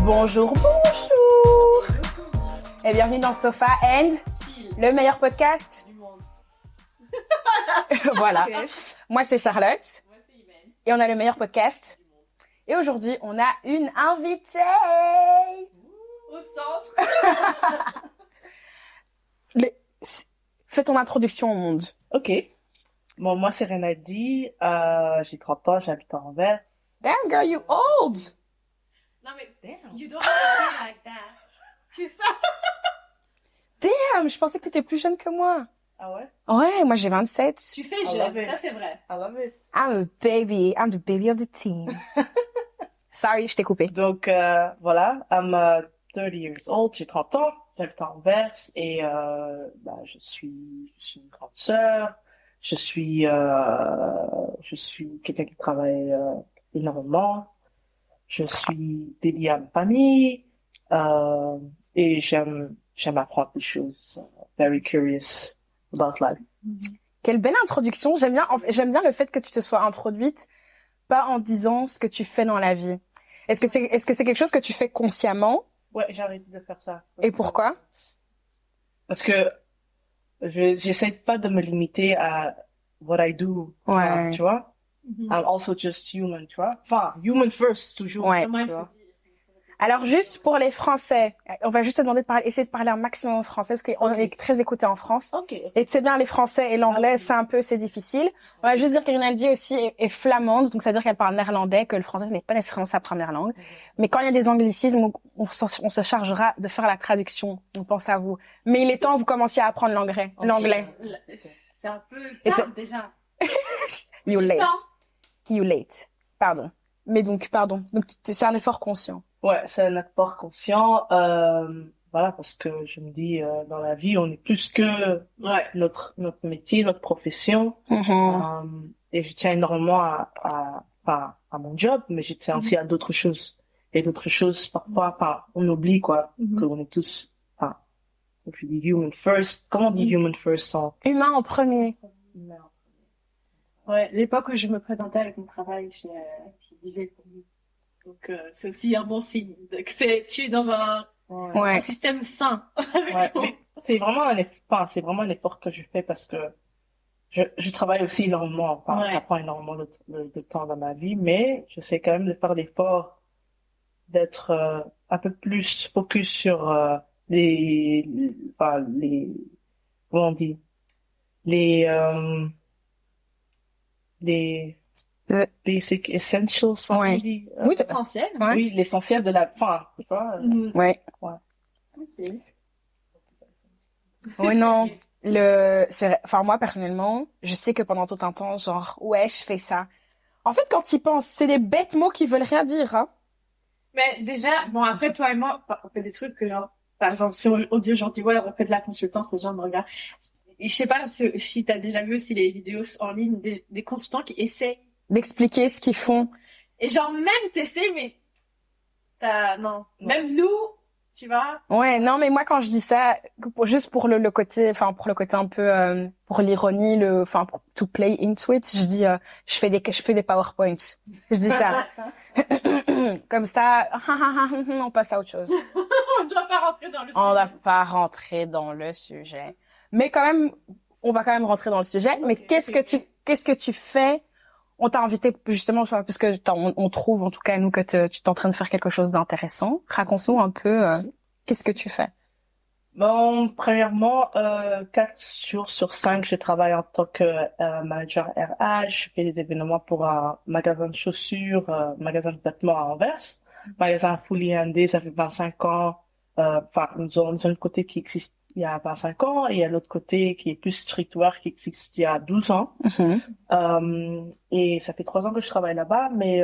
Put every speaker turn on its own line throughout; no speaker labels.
Bonjour, bonjour. Et bienvenue dans Sofa and
Chill.
le meilleur podcast
Du monde.
Voilà.
Okay.
Moi, c'est Charlotte.
Moi, c'est Imen.
Et on a le meilleur podcast.
Du monde.
Et aujourd'hui, on a une invitée.
Au centre.
Fais ton introduction au monde.
Ok. Bon, moi, c'est Renaldi. J'ai 30 ans, j'habite à Anvers.
Damn, girl, you old.
Non, mais
Damn.
you don't have to say like that. C'est ça.
Damn, je pensais que t'étais plus jeune que moi.
Ah ouais?
Ouais, moi j'ai 27.
Tu fais
I
jeune,
love it.
ça c'est vrai.
I love it.
I'm a baby. I'm the baby of the team. Sorry, je t'ai coupé.
Donc, voilà. I'm 30 years old. J'ai 30 ans. J'habite à Anvers. Et je suis une grande sœur. Je suis quelqu'un qui travaille énormément. Je suis dédiée à ma famille. Et j'aime apprendre des choses. Very curious about life.
Quelle belle introduction. J'aime bien le fait que tu te sois introduite, pas en disant ce que tu fais dans la vie. Est-ce que c'est quelque chose que tu fais consciemment?
Ouais, j'ai arrêté de faire ça.
Et pourquoi?
Parce que j'essaie pas de me limiter à what I do.
Ouais.
Tu vois? I'm also just human, tu vois? Enfin, human first, toujours.
Ouais.
Comment il
Tu
faut
vois?
dire?
Alors juste pour les Français, on va juste te demander essayer de parler un maximum en français parce qu'on
Ok.
est très écoutés en France.
Ok.
Et tu sais bien, les Français et l'anglais,
Ah oui.
c'est difficile. On va juste dire que Rinaldi aussi est flamande, donc ça veut dire qu'elle parle néerlandais, que le français n'est pas nécessairement sa première langue. Mais quand il y a des anglicismes, on se chargera de faire la traduction. On pense à vous. Mais il est temps que vous commenciez à apprendre l'anglais.
Ok.
L'anglais.
C'est un peu
Et
tard déjà.
You late.
Non.
You late. Pardon. Mais donc, pardon. Donc, c'est un effort conscient.
Ouais, c'est un apport conscient. Voilà, parce que je me dis, dans la vie, on est plus que
Ouais.
notre métier, notre profession. Et je tiens énormément à mon job, mais je tiens aussi à d'autres choses. Et d'autres choses, parfois, on oublie, quoi, qu'on est tous, enfin, je dis human first. Comment on dit human first en...
Humain en premier.
Non.
Ouais, l'époque où je me présentais avec mon travail, je vivais pour lui. Donc, c'est aussi un bon signe. Donc, tu es dans un
Ouais.
système sain. Avec
Ouais,
ton-
mais c'est vraiment c'est vraiment un effort que je fais parce que je travaille aussi énormément, enfin,
Ouais.
ça prend énormément de temps dans ma vie, mais je sais quand même de faire l'effort d'être un peu plus focus sur comment on dit, les basic essentials, enfin,
Ouais.
comment on dit,
Oui,
Essentiel.
Ouais.
oui, l'essentiel de la fin, tu vois.
Ouais.
Ok.
Ouais, non. Enfin, moi, personnellement, je sais que pendant tout un temps, genre, ouais, je fais ça. En fait, quand tu y penses, c'est des bêtes mots qui veulent rien dire, hein.
Mais déjà, bon, après, toi et moi, on fait des trucs que, genre, par exemple, si on dit aujourd'hui, ouais, on fait de la consultance, les gens me regardent. Je sais pas si t'as déjà vu aussi les vidéos en ligne des consultants qui essayent.
D'expliquer ce qu'ils font.
Et genre, même t'essayes, mais, non.
Ouais.
Même nous, tu vois.
Ouais, non, mais moi, quand je dis ça, juste pour le côté, enfin, pour le côté un peu, pour l'ironie, enfin, pour to play into it, je dis, je fais des PowerPoints. Je dis ça. Comme ça, on passe à autre chose.
On ne doit pas rentrer dans le
On
sujet.
va pas rentrer dans le sujet. Mais quand même, on va quand même rentrer dans le sujet. Mais
Ok,
qu'est-ce que tu fais? On t'a invité justement parce que on trouve en tout cas nous que tu t'es en train de faire quelque chose d'intéressant. Raconte-nous un peu qu'est-ce que tu fais.
Bon, premièrement, 4 jours sur 5, je travaille en tant que manager RH. Je fais des événements pour un magasin de chaussures, magasin de vêtements à Anvers. Magasin Fully Handé, ça fait 25 ans. Enfin, nous avons un côté qui existe il y a 25 ans et il y a l'autre côté qui est plus streetwear qui existe il y a 12 ans. Et ça fait 3 ans que je travaille là-bas, mais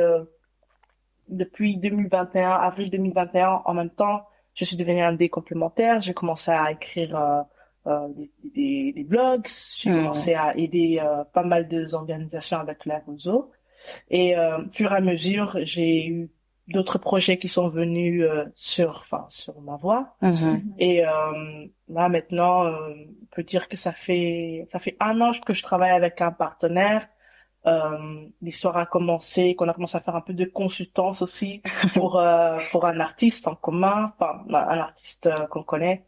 depuis 2021, avril 2021, en même temps, je suis devenue un des complémentaires. J'ai commencé à écrire des blogs. J'ai commencé à aider pas mal d'organisations avec la réseau. Et au fur et à mesure, j'ai eu d'autres projets qui sont venus sur ma voie. Et là maintenant, on peut dire que ça fait 1 an que je travaille avec un partenaire l'histoire a commencé, qu'on a commencé à faire un peu de consultance aussi pour un artiste en commun, enfin un artiste qu'on connaît.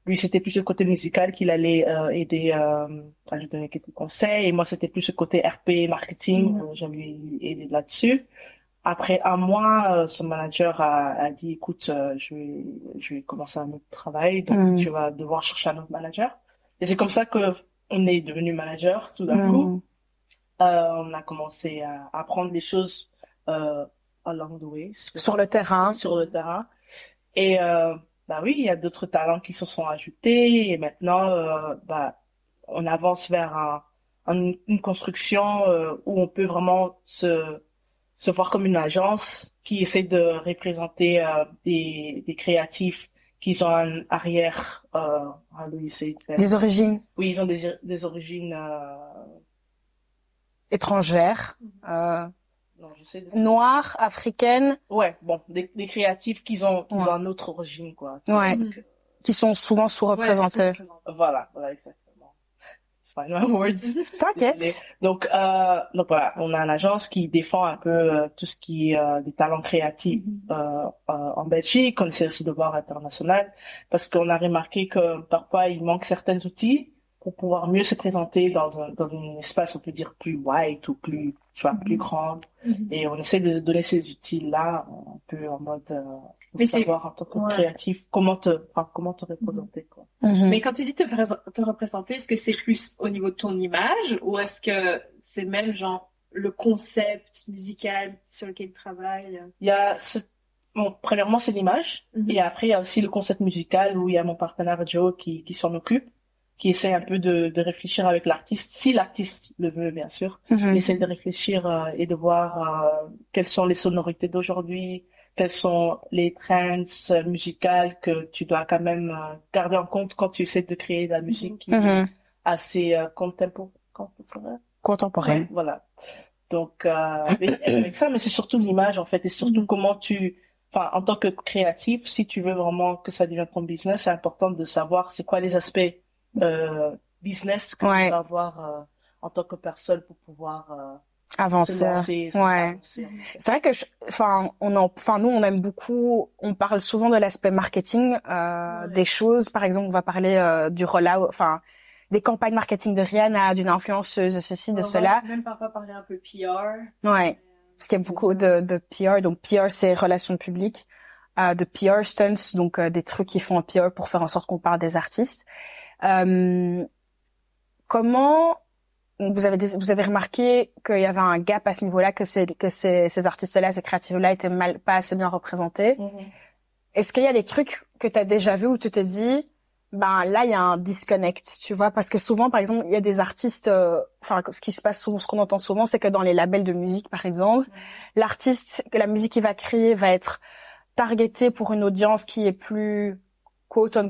Lui, c'était plus le côté musical qu'il allait aider à lui donner quelques conseils, et moi c'était plus le côté RP marketing, je lui aider là-dessus. Après un mois, son manager a dit, écoute, je vais commencer un autre travail, donc tu vas devoir chercher un autre manager. Et c'est comme ça que on est devenu manager tout d'un coup. On a commencé à apprendre les choses along the way.
Sur le terrain.
Sur le terrain. Et bah oui, il y a d'autres talents qui se sont ajoutés, et maintenant on avance vers une construction où on peut vraiment se voir comme une agence qui essaie de représenter des créatifs qui ont un arrière
des origines.
Oui, ils ont des origines
étrangères,
non, je sais
noires, africaines.
Ouais, bon, des créatifs qui ont une autre origine, quoi.
Ouais. Donc, qui sont souvent sous-représentés.
Voilà, exactement. Find my words.
T'inquiète.
Donc voilà, on a une agence qui défend un peu tout ce qui est des talents créatifs en Belgique. On essaie aussi de voir international, parce qu'on a remarqué que parfois il manque certains outils pour pouvoir mieux se présenter dans un espace, on peut dire, plus wide ou plus, tu vois, plus grand. Et on essaie de donner ces outils-là un peu en mode pour savoir en tant que créatif comment te représenter, quoi.
Mais quand tu dis te représenter, est-ce que c'est plus au niveau de ton image, ou est-ce que c'est même genre le concept musical sur lequel tu travailles?
Premièrement, c'est l'image. Et après, il y a aussi le concept musical, où il y a mon partenaire Joe qui s'en occupe, qui essaie un peu de réfléchir avec l'artiste, si l'artiste le veut, bien sûr. Il essaie de réfléchir et de voir quelles sont les sonorités d'aujourd'hui, quelles sont les trends musicales que tu dois quand même garder en compte quand tu essaies de créer de la musique qui est assez
contemporaine.
Ouais, voilà. Donc avec ça, mais c'est surtout l'image, en fait, et surtout comment en tant que créatif, si tu veux vraiment que ça devienne ton business, c'est important de savoir c'est quoi les aspects business que tu vas avoir en tant que personne pour pouvoir
avancer. C'est vrai que nous on aime beaucoup, on parle souvent de l'aspect marketing des choses. Par exemple, on va parler du rollout, des campagnes marketing de Rihanna, d'une influenceuse, de ceci, de cela.
On va même parfois parler un peu PR.
Ouais. Parce qu'il y a beaucoup de PR. Donc PR, c'est relations publiques, de PR stunts, donc des trucs qui font en PR pour faire en sorte qu'on parle des artistes. Comment vous avez remarqué qu'il y avait un gap à ce niveau-là, que ces artistes-là, ces créatifs-là étaient pas assez bien représentés? Est-ce qu'il y a des trucs que tu as déjà vu où tu t'es dit, là il y a un disconnect, tu vois? Parce que souvent, par exemple, il y a des artistes, ce qui se passe souvent, ce qu'on entend souvent, c'est que dans les labels de musique, par exemple, la musique qu'il va créer va être targetée pour une audience qui est plus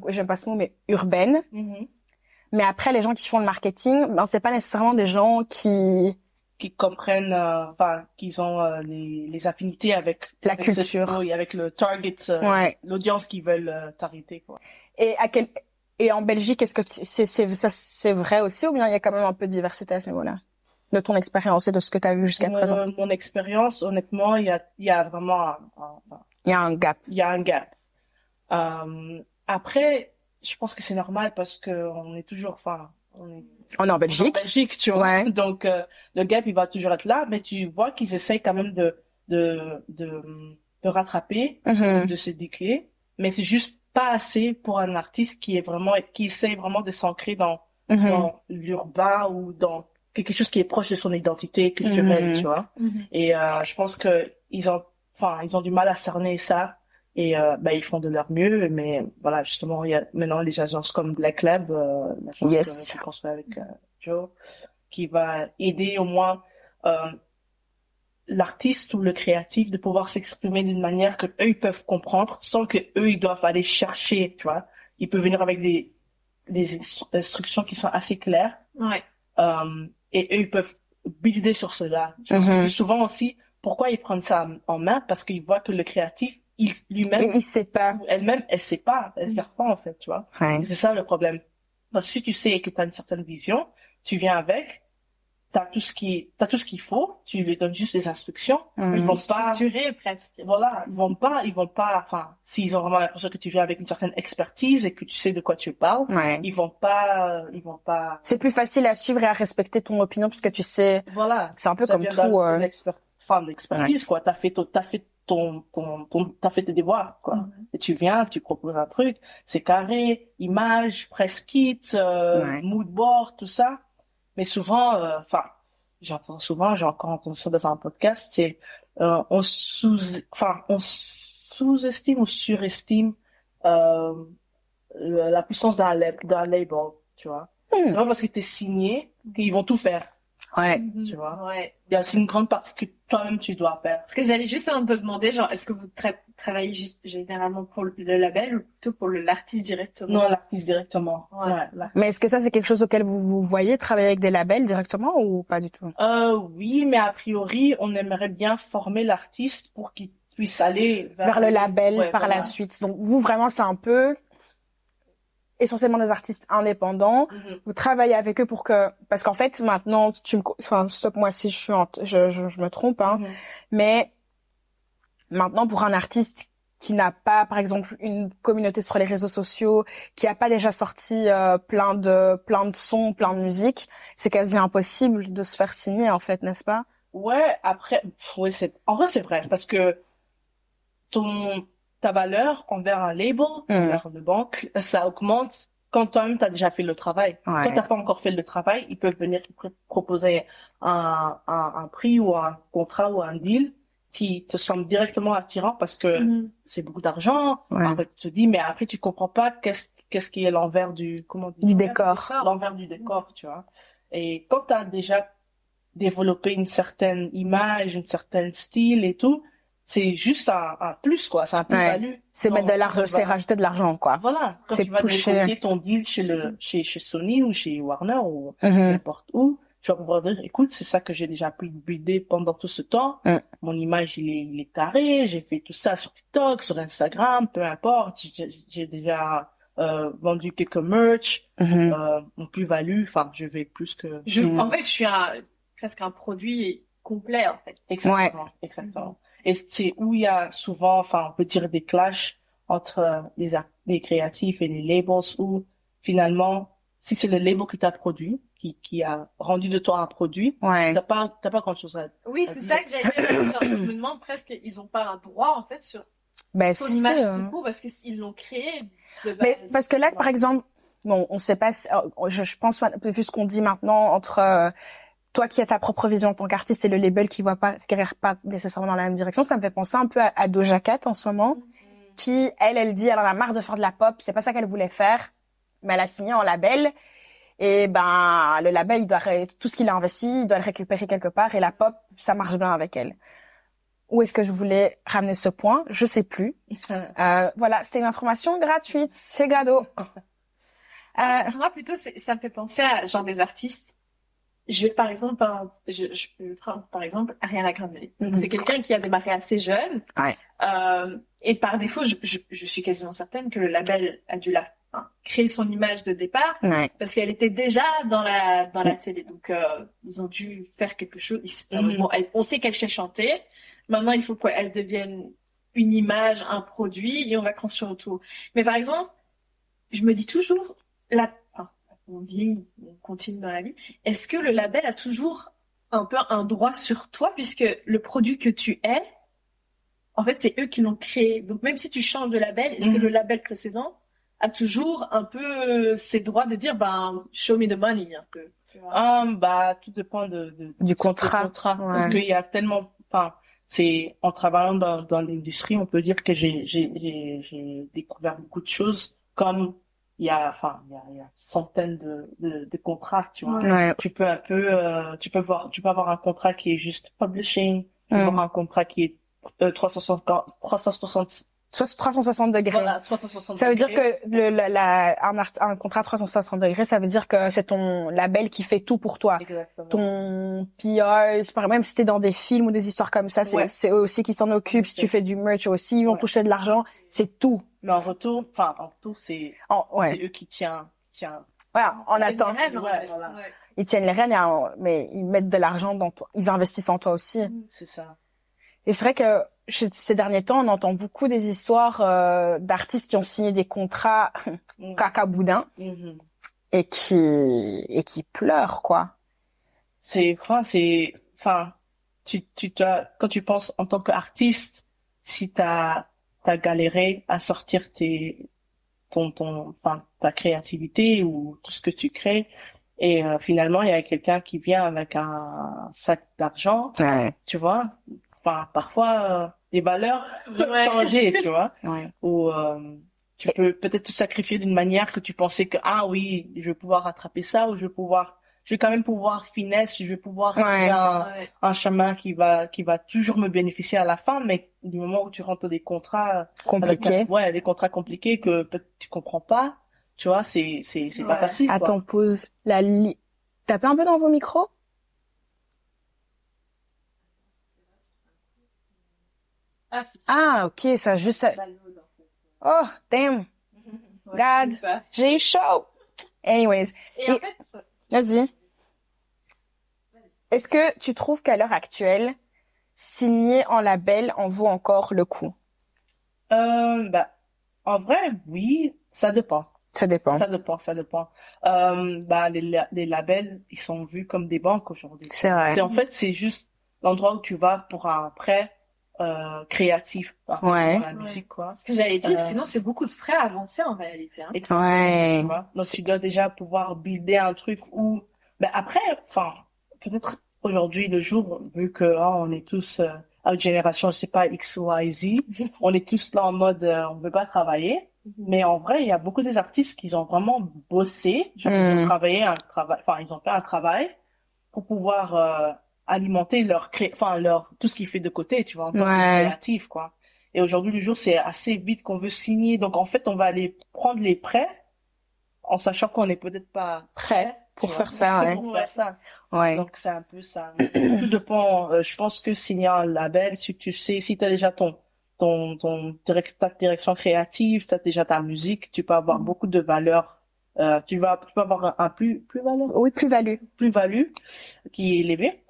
j'aime pas ce mot, mais urbaine. Mais après, les gens qui font le marketing, c'est pas nécessairement des gens qui
comprennent, qu'ils ont les affinités avec
la culture,
avec le target, l'audience qu'ils veulent targeter, quoi.
Et en Belgique, est-ce que c'est vrai aussi, ou bien il y a quand même un peu de diversité à ce niveau-là, de ton expérience et de ce que tu as vu jusqu'à présent?
Mon expérience, honnêtement, il y a vraiment
il y a un gap.
Il y a un gap. Après, je pense que c'est normal, parce que on est toujours, on est
en Belgique.
En Belgique, tu vois. Donc, le gap, il va toujours être là, mais tu vois qu'ils essayent quand même de rattraper, de se décler, mais c'est juste pas assez pour un artiste qui essaye vraiment de s'ancrer dans l'urbain, ou dans quelque chose qui est proche de son identité culturelle, tu vois. Et je pense que ils ont du mal à cerner ça. Et ils font de leur mieux, mais voilà, justement, il y a maintenant les agences comme Black Lab, l'agence que je construis avec Joe, qui va aider au moins l'artiste ou le créatif de pouvoir s'exprimer d'une manière que eux ils peuvent comprendre, sans que eux ils doivent aller chercher, tu vois. Ils peuvent venir avec des instructions qui sont assez claires. Et eux ils peuvent builder sur cela. Parce que souvent aussi, pourquoi ils prennent ça en main? Parce qu'ils voient que le créatif, lui-même,
il sait pas.
Ou elle-même, elle sait pas. Elle gère pas, en fait, tu vois. C'est ça le problème. Parce que si tu sais que tu as une certaine vision, tu viens avec, t'as tout ce qu'il faut, tu lui donnes juste les instructions.
Mhm.
Ils vont pas,
Structuré presque.
voilà, ils vont pas, enfin, s'ils ont vraiment l'impression que tu viens avec une certaine expertise et que tu sais de quoi tu parles,
Ouais.
ils vont pas,
C'est plus facile à suivre et à respecter ton opinion parce que tu sais,
voilà.
c'est un peu
Ça
comme
vient
tout.
de l'expertise, quoi. T'as fait t'as fait tes devoirs, quoi. Et tu viens, tu proposes un truc, c'est carré, image, press kit,
Ouais.
mood board, tout ça. Mais souvent, enfin, j'ai encore entendu ça dans un podcast, c'est, on sous-estime ou surestime, euh, la puissance d'un label, tu vois. C'est pas parce que t'es signé qu'ils vont tout faire,
Ouais.
tu vois.
Ouais.
Il y a aussi une grande partie que toi-même tu dois faire.
Parce que j'allais juste te demander, genre, est-ce que vous travaillez juste généralement pour le label ou plutôt pour l'artiste directement?
Non, l'artiste directement.
Ouais.
Mais est-ce que ça, c'est quelque chose auquel vous voyez travailler avec des labels directement ou pas du tout?
Oui, mais a priori, on aimerait bien former l'artiste pour qu'il puisse aller
Vers le label
Ouais,
par
voilà.
la suite. Donc, vous, vraiment, c'est un peu essentiellement des artistes indépendants.
Mhm.
Vous travaillez avec eux pour que, parce qu'en fait, maintenant, enfin, stop moi si je me trompe, hein.
Mhm.
Mais maintenant, pour un artiste qui n'a pas, par exemple, une communauté sur les réseaux sociaux, qui a pas déjà sorti plein de sons, plein de musique, c'est quasi impossible de se faire signer, en fait, n'est-ce pas?
Ouais, après, ouais, en vrai, c'est vrai, parce que ta valeur envers un label, envers une banque, ça augmente quand toi-même t'as déjà fait le travail.
Ouais.
Quand t'as pas encore fait le travail, ils peuvent venir proposer un prix ou un contrat ou un deal qui te semble directement attirant parce que c'est beaucoup d'argent.
Ouais.
Après, tu te dis, mais après, tu comprends pas qu'est-ce qui est l'envers
Du décor.
l'envers du décor, tu vois. Et quand t'as déjà développé une certaine image, une certaine style et tout, c'est juste un plus, quoi. C'est un plus-value.
C'est mettre de l'argent, c'est rajouter de l'argent, quoi.
Voilà. Quand
C'est
tu vas
pusher.
négocier ton deal chez Sony ou chez Warner ou n'importe où, tu vas pouvoir dire, écoute, c'est ça que j'ai déjà pu builder pendant tout ce temps. Mon image, il est carré. J'ai fait tout ça sur TikTok, sur Instagram, peu importe. J'ai déjà, vendu quelques merch, mon plus-value. Enfin, je vais plus que...
En fait, je suis presque un produit complet, en fait.
Exactement. Exactement. Et c'est où il y a souvent, enfin, on peut dire des clashs entre les créatifs et les labels où finalement, si c'est le label qui t'a produit, qui a rendu de toi un produit, t'as pas grand chose à
Oui, c'est ça que j'allais dire. Je me demande presque, ils ont pas un droit, en fait, sur ton image tout court parce qu'ils l'ont créé de base.
Mais parce que là, par exemple, bon, on sait pas, je pense, vu ce qu'on dit maintenant, entre, toi qui as ta propre vision en tant qu'artiste et le label qui va pas nécessairement dans la même direction, ça me fait penser un peu à Doja Cat en ce moment, qui, elle dit, elle en a marre de faire de la pop, c'est pas ça qu'elle voulait faire, mais elle a signé en label, et ben, le label, tout ce qu'il a investi, il doit le récupérer quelque part, et la pop, ça marche bien avec elle. Où est-ce que je voulais ramener ce point? Je sais plus. Voilà, c'était une information gratuite, c'est cadeau.
Moi, plutôt, ça me fait penser à, genre, des artistes. Je vais, par exemple, je peux prendre, par exemple, Ariana Grande. Donc, c'est quelqu'un qui a démarré assez jeune.
Ouais.
Et par défaut, je suis quasiment certaine que le label a dû créer son image de départ.
Ouais.
Parce qu'elle était déjà dans la télé. Donc, ils ont dû faire quelque chose. Bon, on sait qu'elle sait chanter. Maintenant, il faut qu'elle devienne une image, un produit, et on va construire autour. Mais par exemple, je me dis toujours, on vit, on continue dans la vie. Est-ce que le label a toujours un peu un droit sur toi, puisque le produit que tu es, en fait, c'est eux qui l'ont créé. Donc, même si tu changes de label, est-ce que le label précédent a toujours un peu ses droits de dire, show me the money, un peu.
Tout dépend
du contrat.
Ouais. Parce qu'il y a tellement, en travaillant dans l'industrie, on peut dire que j'ai découvert beaucoup de choses, comme il y a centaines de contrats, tu vois.
Ouais.
Tu peux tu peux avoir un contrat qui est juste publishing, tu peux avoir un contrat qui est
360 degrés.
Voilà, 360
ça veut
degrés.
dire que un contrat 360 degrés, ça veut dire que c'est ton label qui fait tout pour toi.
Exactement.
Ton PR, même si t'es dans des films ou des histoires comme ça, c'est eux aussi qui s'en occupent. Si tu fais du merch aussi, ils vont toucher de l'argent. C'est tout.
Mais en retour, c'est eux qui tiennent.
Voilà, en attendant.
Voilà.
ils tiennent les rênes, mais ils mettent de l'argent dans toi. Ils investissent en toi aussi.
C'est ça.
Et c'est vrai que ces derniers temps, on entend beaucoup des histoires d'artistes qui ont signé des contrats caca boudin et qui pleurent, quoi.
Enfin, quand tu penses en tant qu'artiste, si t'as galéré à sortir ta créativité ou tout ce que tu crées, et finalement il y a quelqu'un qui vient avec un sac d'argent, tu vois. Enfin, parfois les valeurs peuvent changer, tu vois. Ou tu peux peut-être te sacrifier d'une manière que tu pensais que ah oui, je vais pouvoir rattraper ça, ou je vais quand même pouvoir finesse, je vais pouvoir trouver un chemin qui va toujours me bénéficier à la fin, mais du moment où tu rentres dans des contrats
compliqués,
des contrats compliqués que peut-être tu comprends pas, tu vois, c'est pas facile, quoi.
Attends, pause tapez un peu dans vos micros. Ah, ok, ça juste Oh, damn. God, j'ai eu chaud. Anyways.
Et en fait,
vas-y. Est-ce que tu trouves qu'à l'heure actuelle, signer en label en vaut encore le coup?
En vrai, oui, ça dépend.
Ça dépend.
Les labels, ils sont vus comme des banques aujourd'hui.
C'est vrai.
C'est juste l'endroit où tu vas pour un prêt créatif dans la musique, quoi.
Ce que j'allais dire, sinon c'est beaucoup de frais à avancer en réalité. Hein.
Ouais.
Tu vois? Donc tu dois déjà pouvoir builder un truc où, après, enfin, peut-être aujourd'hui le jour, vu que on est tous à une génération, je sais pas X, Y, Z, on est tous là en mode on veut pas travailler. Mais en vrai, il y a beaucoup des artistes qui ont vraiment bossé, ils ont travaillé ils ont fait un travail pour pouvoir alimenter leur tout ce qu'ils fait de côté, tu vois, en tant que créatif, quoi. Et aujourd'hui, le jour, c'est assez vite qu'on veut signer. Donc, en fait, on va aller prendre les prêts en sachant qu'on n'est peut-être pas
prêt pour faire ça,
ouais. Donc, c'est un peu ça. Tout dépend. Je pense que signer un label, si t'as déjà ta direction créative, t'as déjà ta musique, tu peux avoir beaucoup de valeur. Tu peux avoir un plus-value.
Oui,
Plus-value qui est élevé.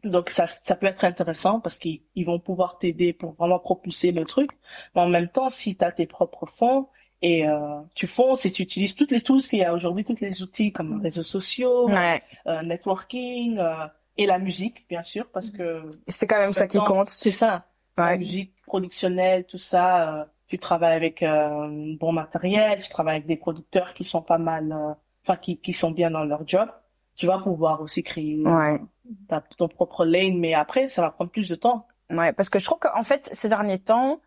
Donc ça peut être intéressant parce qu'ils vont pouvoir t'aider pour vraiment propulser le truc. Mais en même temps, si tu as tes propres fonds et tu fonces et tu utilises toutes les tools qu'il y a aujourd'hui, tous les outils comme les réseaux sociaux, networking et la musique, bien sûr, parce que
c'est quand même ça qui compte.
C'est ça. La musique productionnelle, tout ça. Tu travailles avec bon matériel, tu travailles avec des producteurs qui sont pas mal, qui sont bien dans leur job. Tu vas pouvoir aussi créer ton propre lane, mais après, ça va prendre plus de temps.
Ouais, parce que je trouve qu'en fait, ces derniers temps,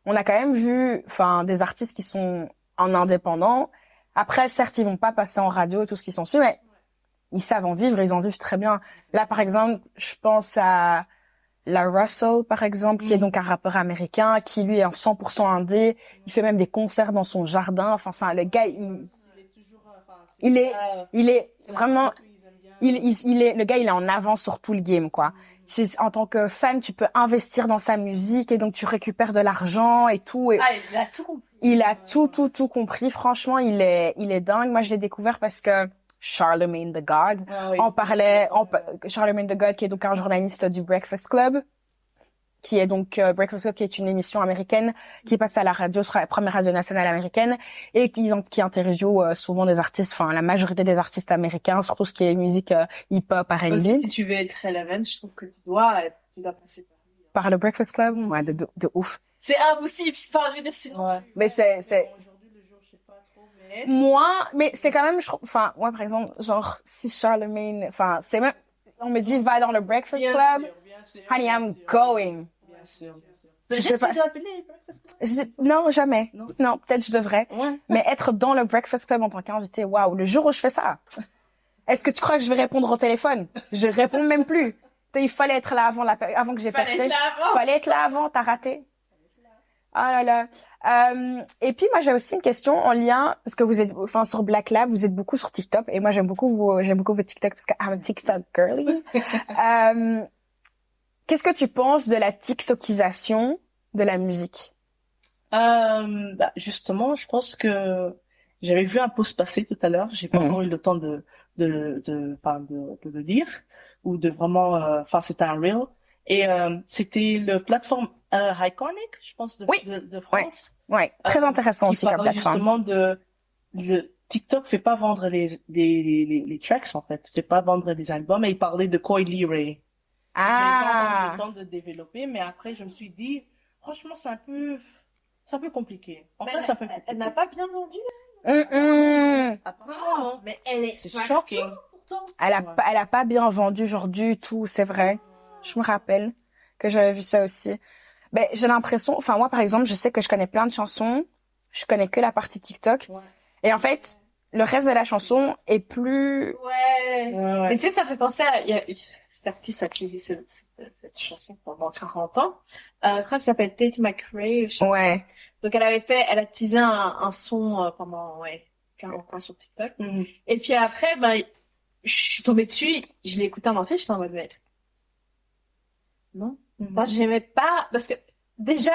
on a quand même vu, des artistes qui sont en indépendant. Après, certes, ils vont pas passer en radio et tout ce qu'ils sont dessus, mais ils savent en vivre, ils en vivent très bien. Là, par exemple, je pense à La Russell, par exemple, qui est donc un rappeur américain, qui lui est en 100% indé. Il fait même des concerts dans son jardin. Enfin, le gars, il est vraiment, le gars, il est en avance sur tout le game, quoi. C'est, en tant que fan, tu peux investir dans sa musique et donc tu récupères de l'argent et tout. Et
il a tout compris.
Il a tout compris. Franchement, il est dingue. Moi, je l'ai découvert parce que Charlemagne the God. Charlemagne the God, qui est donc un journaliste du Breakfast Club, qui est donc Breakfast Club, qui est une émission américaine qui passe à la radio, sur la première radio nationale américaine, et qui interviewe souvent des artistes, la majorité des artistes américains, surtout ce qui est musique hip-hop, R&B.
Aussi, si tu veux être relevant, je trouve que tu dois passer
par le Breakfast Club. Ouais, de ouf.
C'est impossible. Enfin, je veux dire, sinon.
Mais c'est.
Aujourd'hui, le jour, je sais pas trop, mais.
Moi, mais c'est quand même, moi, par exemple, genre, si Charlemagne, c'est même, on me dit, va dans le Breakfast Club.
Bien sûr,
honey, I'm going.
Bien sûr.
Je sais pas. Non, jamais. Non, peut-être je devrais.
Ouais.
Mais être dans le Breakfast Club en tant qu'invité, waouh, le jour où je fais ça. Est-ce que tu crois que je vais répondre au téléphone? Je réponds même plus. Il fallait être là avant que j'ai percé. Fallait être là avant, t'as raté. Ah là là. Et puis moi j'ai aussi une question en lien parce que vous êtes sur Black Lab, vous êtes beaucoup sur TikTok et moi j'aime beaucoup vos TikTok parce que I'm a TikTok girly. Qu'est-ce que tu penses de la TikTokisation de la musique?
Justement, je pense que j'avais vu un post passer tout à l'heure, j'ai pas encore eu le temps de de le lire ou de vraiment, enfin, c'était un reel. Et c'était le plateforme Iconic, je pense,
Oui.
de France.
Ouais, très intéressant
Qui
aussi comme
parlait
plateforme.
justement le TikTok fait pas vendre les tracks, en fait. Fait pas vendre des albums. Et il parlait de Coi Leray. J'ai pas eu le temps de développer, mais après, je me suis dit, franchement, c'est un peu compliqué. En fait, ça fait compliqué.
Elle n'a pas bien vendu.
Apparemment, non.
Mais elle est
C'est shocking.
pourtant.
Elle a pas bien vendu genre du tout, c'est vrai. Je me rappelle que j'avais vu ça aussi. Ben, j'ai l'impression, enfin, moi, par exemple, je sais que je connais plein de chansons. Je connais que la partie TikTok.
Ouais.
Et en fait, le reste de la chanson est plus...
Ouais.
Ouais.
Mais tu sais, ça fait penser il y a cet artiste a utilisé cette chanson pendant 40 ans. Je crois qu'elle s'appelle Tate McRae. Je sais pas.
Ouais.
Donc elle a teasé un son pendant 40 ans sur TikTok.
Mhm.
Et puis après, ben, je suis tombée dessus, je l'ai écouté en entier, j'étais en mode mais non. Enfin, j'aimais pas parce que déjà,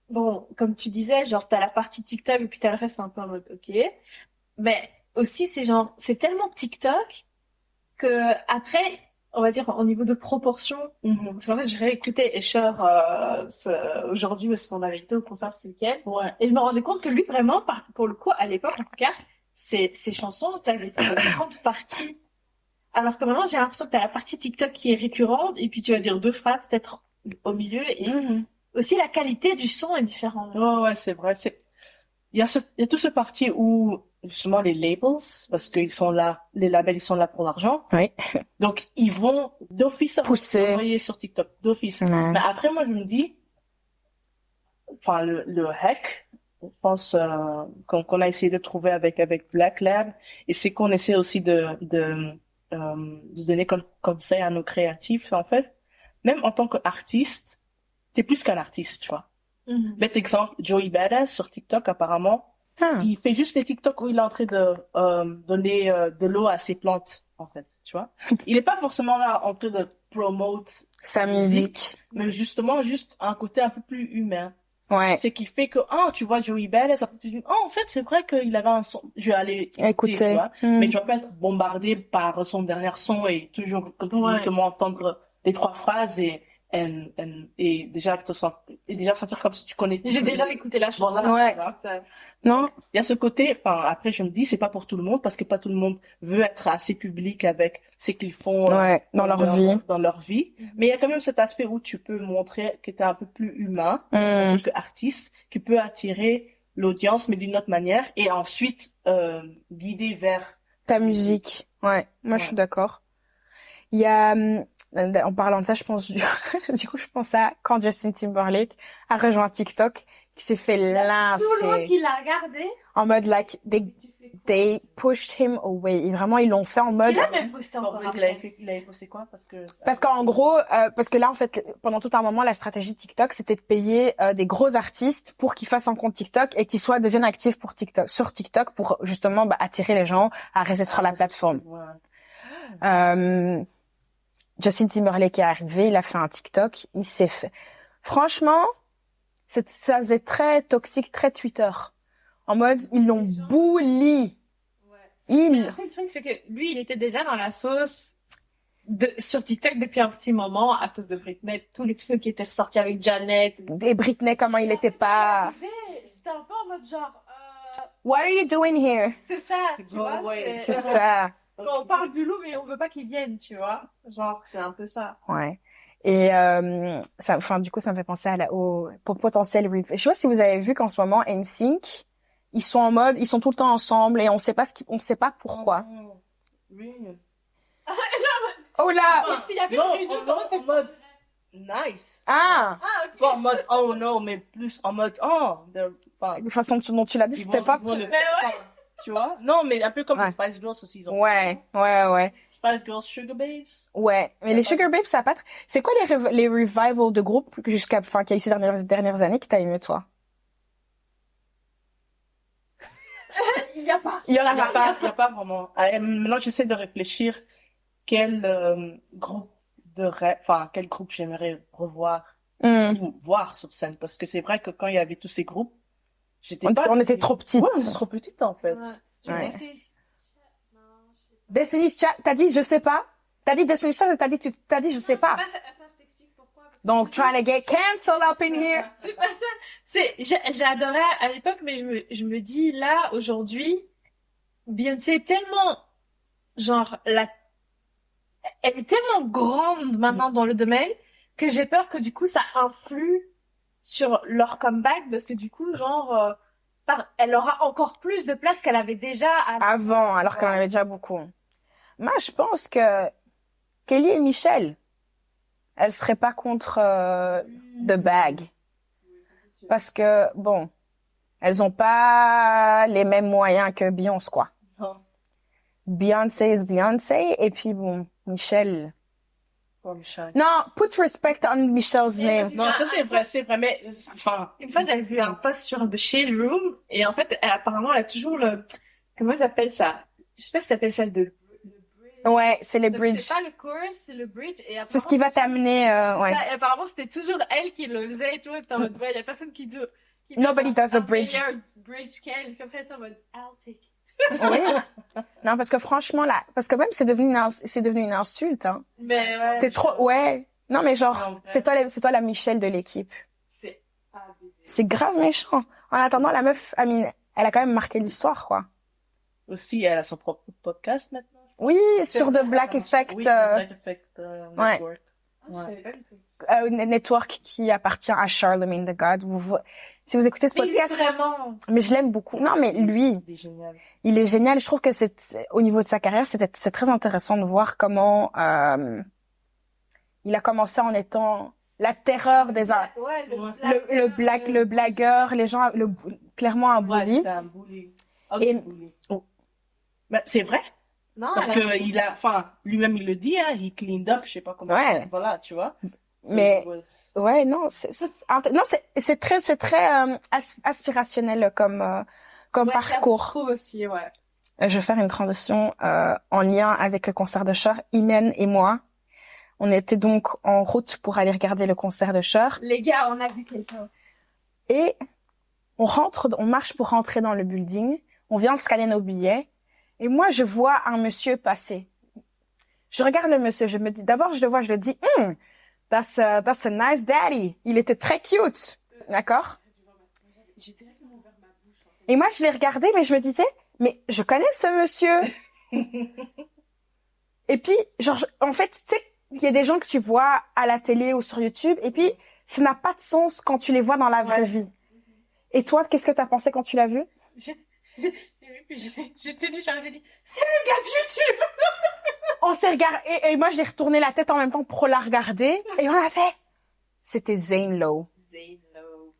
bon, comme tu disais, genre t'as la partie TikTok et puis t'as le reste un peu en mode ok. Mais aussi c'est tellement TikTok que après, on va dire au niveau de proportion, parce qu'en fait, je réécoutais Escher aujourd'hui parce qu'on avait été au concert ce week-end.
Ouais.
Et je me rendais compte que lui, vraiment, pour le coup, à l'époque, en tout cas, ses chansons, t'avais une grande partie. Alors que maintenant, j'ai l'impression que t'as la partie TikTok qui est récurrente, et puis tu vas dire deux phrases peut-être au milieu, et aussi la qualité du son est différente.
Ouais, c'est vrai. Il y a tout ce parti où, justement, les labels, parce qu'ils sont là, les labels, ils sont là pour l'argent.
Oui.
Donc, ils vont d'office
Pousser.
envoyer sur TikTok, d'office.
Ouais.
Mais après, moi, je me dis, enfin, le hack, je pense, qu'on a essayé de trouver avec Black Lab, et c'est qu'on essaie aussi de donner comme conseil à nos créatifs, en fait. Même en tant qu'artiste, t'es plus qu'un artiste, tu vois. Bête exemple, Joey Badass sur TikTok, apparemment, il fait juste les TikTok où il est en train de donner de l'eau à ses plantes, en fait, tu vois. Il est pas forcément là en train de promote
sa musique,
mais justement juste un côté un peu plus humain.
Ouais.
C'est qui fait que tu vois Joey Badass, après tu dis en fait c'est vrai qu'il avait un son, je vais aller écouter, tu vois. Mais je vais pas être bombardé par son dernier son et toujours comment entendre les trois phrases et déjà sentir comme si tu connais.
J'ai déjà écouté la chanson.
Voilà,
ouais. Non.
Il y a ce côté, enfin, après, je me dis, c'est pas pour tout le monde, parce que pas tout le monde veut être assez public avec ce qu'ils font
dans leur vie.
Mais il y a quand même cet aspect où tu peux montrer que t'es un peu plus humain, en tant qu'artiste, qui peut attirer l'audience, mais d'une autre manière, et ensuite, guider vers
ta musique. Ouais. Moi, je suis d'accord. Il y a, en parlant de ça, je pense, du coup, je pense à quand Justin Timberlake a rejoint TikTok, qui s'est fait lyncher.
Tout le monde qui l'a regardé.
En mode, like, they pushed him away. Et vraiment, ils l'ont fait en mode...
Il a même posté encore.
Il avait posté quoi?
Parce qu'en gros, parce que là, en fait, pendant tout un moment, la stratégie de TikTok, c'était de payer des gros artistes pour qu'ils fassent un compte TikTok et qu'ils deviennent actifs sur TikTok pour justement attirer les gens à rester sur la plateforme. Justin Timberlake est arrivé, il a fait un TikTok, il s'est fait... Franchement, ça faisait très toxique, très Twitter. En mode, ils l'ont bully.
Le truc, c'est que lui, il était déjà dans la sauce sur TikTok depuis un petit moment à cause de Britney. Tous les trucs qui étaient ressortis avec Janet.
Et Britney, comment il était pas...
C'était un peu en mode genre...
What are you doing here?
C'est ça, tu vois.
C'est ça.
Quand on parle du loup, mais on veut pas qu'il vienne, tu vois. Genre, c'est un peu ça.
Ouais. Et du coup, ça me fait penser au potentiel revival. Je sais pas si vous avez vu qu'en ce moment, NSYNC, ils sont en mode, ils sont tout le temps ensemble et on sait pas pourquoi. Oh là!
En mode nice.
Ok.
Pas en mode oh non, mais plus en mode
De façon dont tu l'as dit, c'était pas.
Tu vois? Non, mais un peu comme les Spice Girls aussi.
Ouais.
Spice Girls, Sugar Babes.
Ouais, mais les Sugar Babes, ça a pas. C'est quoi les revivals de groupes qu'il y a eu ces dernières années que t'as aimé toi?
Il y a pas.
Il y en a pas vraiment. Maintenant, j'essaie de réfléchir quel groupe quel groupe j'aimerais revoir ou voir sur scène, parce que c'est vrai que quand il y avait tous ces groupes,
on était trop petites.
Ouais, on était trop petites en fait.
Ouais.
Destiny's Child, t'as dit je sais pas. T'as dit Destiny's Child, t'as dit je sais pas.
Attends, je t'explique pourquoi.
Donc trying to get canceled up in here.
C'est pas ça. J'adorais à l'époque, mais je me dis, là, aujourd'hui, Beyoncé est tellement, genre, elle est tellement grande maintenant dans le domaine que j'ai peur que du coup, ça influe sur leur comeback parce que du coup, genre, elle aura encore plus de place qu'elle avait déjà
Avant, alors qu'elle en avait déjà beaucoup. Moi, je pense que Kelly et Michel, elles seraient pas contre The Bag. Parce que, bon, elles ont pas les mêmes moyens que Beyoncé, quoi.
Non.
Beyoncé is Beyoncé, et puis bon, Michel.
Oh, Michel.
Non, put respect on Michel's name.
Non, ça c'est vrai, mais, enfin.
Une fois, j'avais vu un post sur The Shade Room et en fait, apparemment, elle a toujours comment ils appellent ça? Je sais pas si ça s'appelle ça le bridge.
Ouais, c'est les
Donc,
bridges.
c'est pas le chorus, c'est le bridge. Et
C'est ce qui va t'amener, ouais.
ça, et apparemment, c'était toujours elle qui le faisait et tout. Et t'es en mode, ouais, y a personne qui
Nobody does a bridge.
meilleur bridge qu'elle. Puis après, t'es en mode, I'll take it.
Oui. Non, parce que franchement, là, parce que même c'est devenu une insulte, hein.
Mais ouais.
T'es trop, ouais. Non, mais genre,
Non,
c'est toi la Michel de l'équipe.
C'est abusé.
C'est grave méchant. En attendant, la meuf, Amine, elle a quand même marqué l'histoire, quoi.
Aussi, elle a son propre podcast maintenant.
Oui, sur The Black Effect,
Oui, The Black Effect
ouais.
Network.
Ah, je savais pas du tout.
network qui appartient à Charlemagne the God. Si vous écoutez ce
Mais lui,
podcast,
vraiment.
mais je l'aime beaucoup. Non, mais lui,
Il est génial.
il est génial. Je trouve que au niveau de sa carrière, c'est très intéressant de voir comment il a commencé en étant la terreur des
Ouais,
le blagueur, les gens, clairement un
Ouais,
bully.
c'est un bully.
Et-
Bully. Bah, c'est vrai.
Non,
Parce que lui-même, il le dit, hein, he cleaned up, je sais pas comment.
Ouais.
Voilà, tu vois.
Mais-
So it
Ouais, non, c'est très aspirationnel comme parcours.
Je trouve aussi, ouais.
Je vais faire une transition en lien avec le concert de Cher. Imen et moi, on était donc en route pour aller regarder le concert de Cher
Les gars, on a vu quelqu'un.
et on marche pour rentrer dans le building. On vient de scanner nos billets et moi je vois un monsieur passer. Je regarde le monsieur, je le dis, that's a nice daddy. Il était très cute, d'accord?
J'ai directement ouvert ma bouche.
Et moi je l'ai regardé, mais je me disais, mais je connais ce monsieur. Et puis, genre, en fait, tu sais, il y a des gens que tu vois à la télé ou sur YouTube, et puis ça n'a pas de sens quand tu les vois dans la vraie vie. Et toi, qu'est-ce que t'as pensé quand tu l'as vu?
J'ai vu, puis j'ai tenu, j'ai dit, c'est le gars de YouTube!
On s'est regardé, et moi j'ai retourné la tête en même temps pour la regarder, et on a fait, c'était Zane Lowe.
Zane Lowe.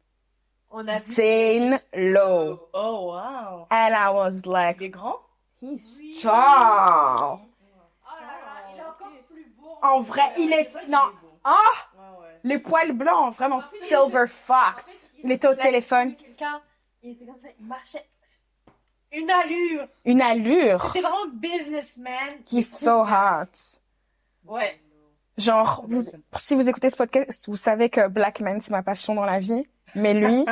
On a vu.
Zane Lowe.
Oh, wow.
And I was like,
Il est grand?
he's
Oui.
tall.
Oh là là, il est encore plus beau.
En vrai, il est, non, ah,
Ouais, ouais.
les poils blancs, vraiment Silver Fox. Il était au téléphone.
Quelqu'un, il était comme ça, il marchait. Une allure.
Une allure.
C'était vraiment businessman.
He's so hot.
Ouais.
Genre, si vous écoutez ce podcast, vous savez que Black Men, c'est ma passion dans la vie. Mais lui,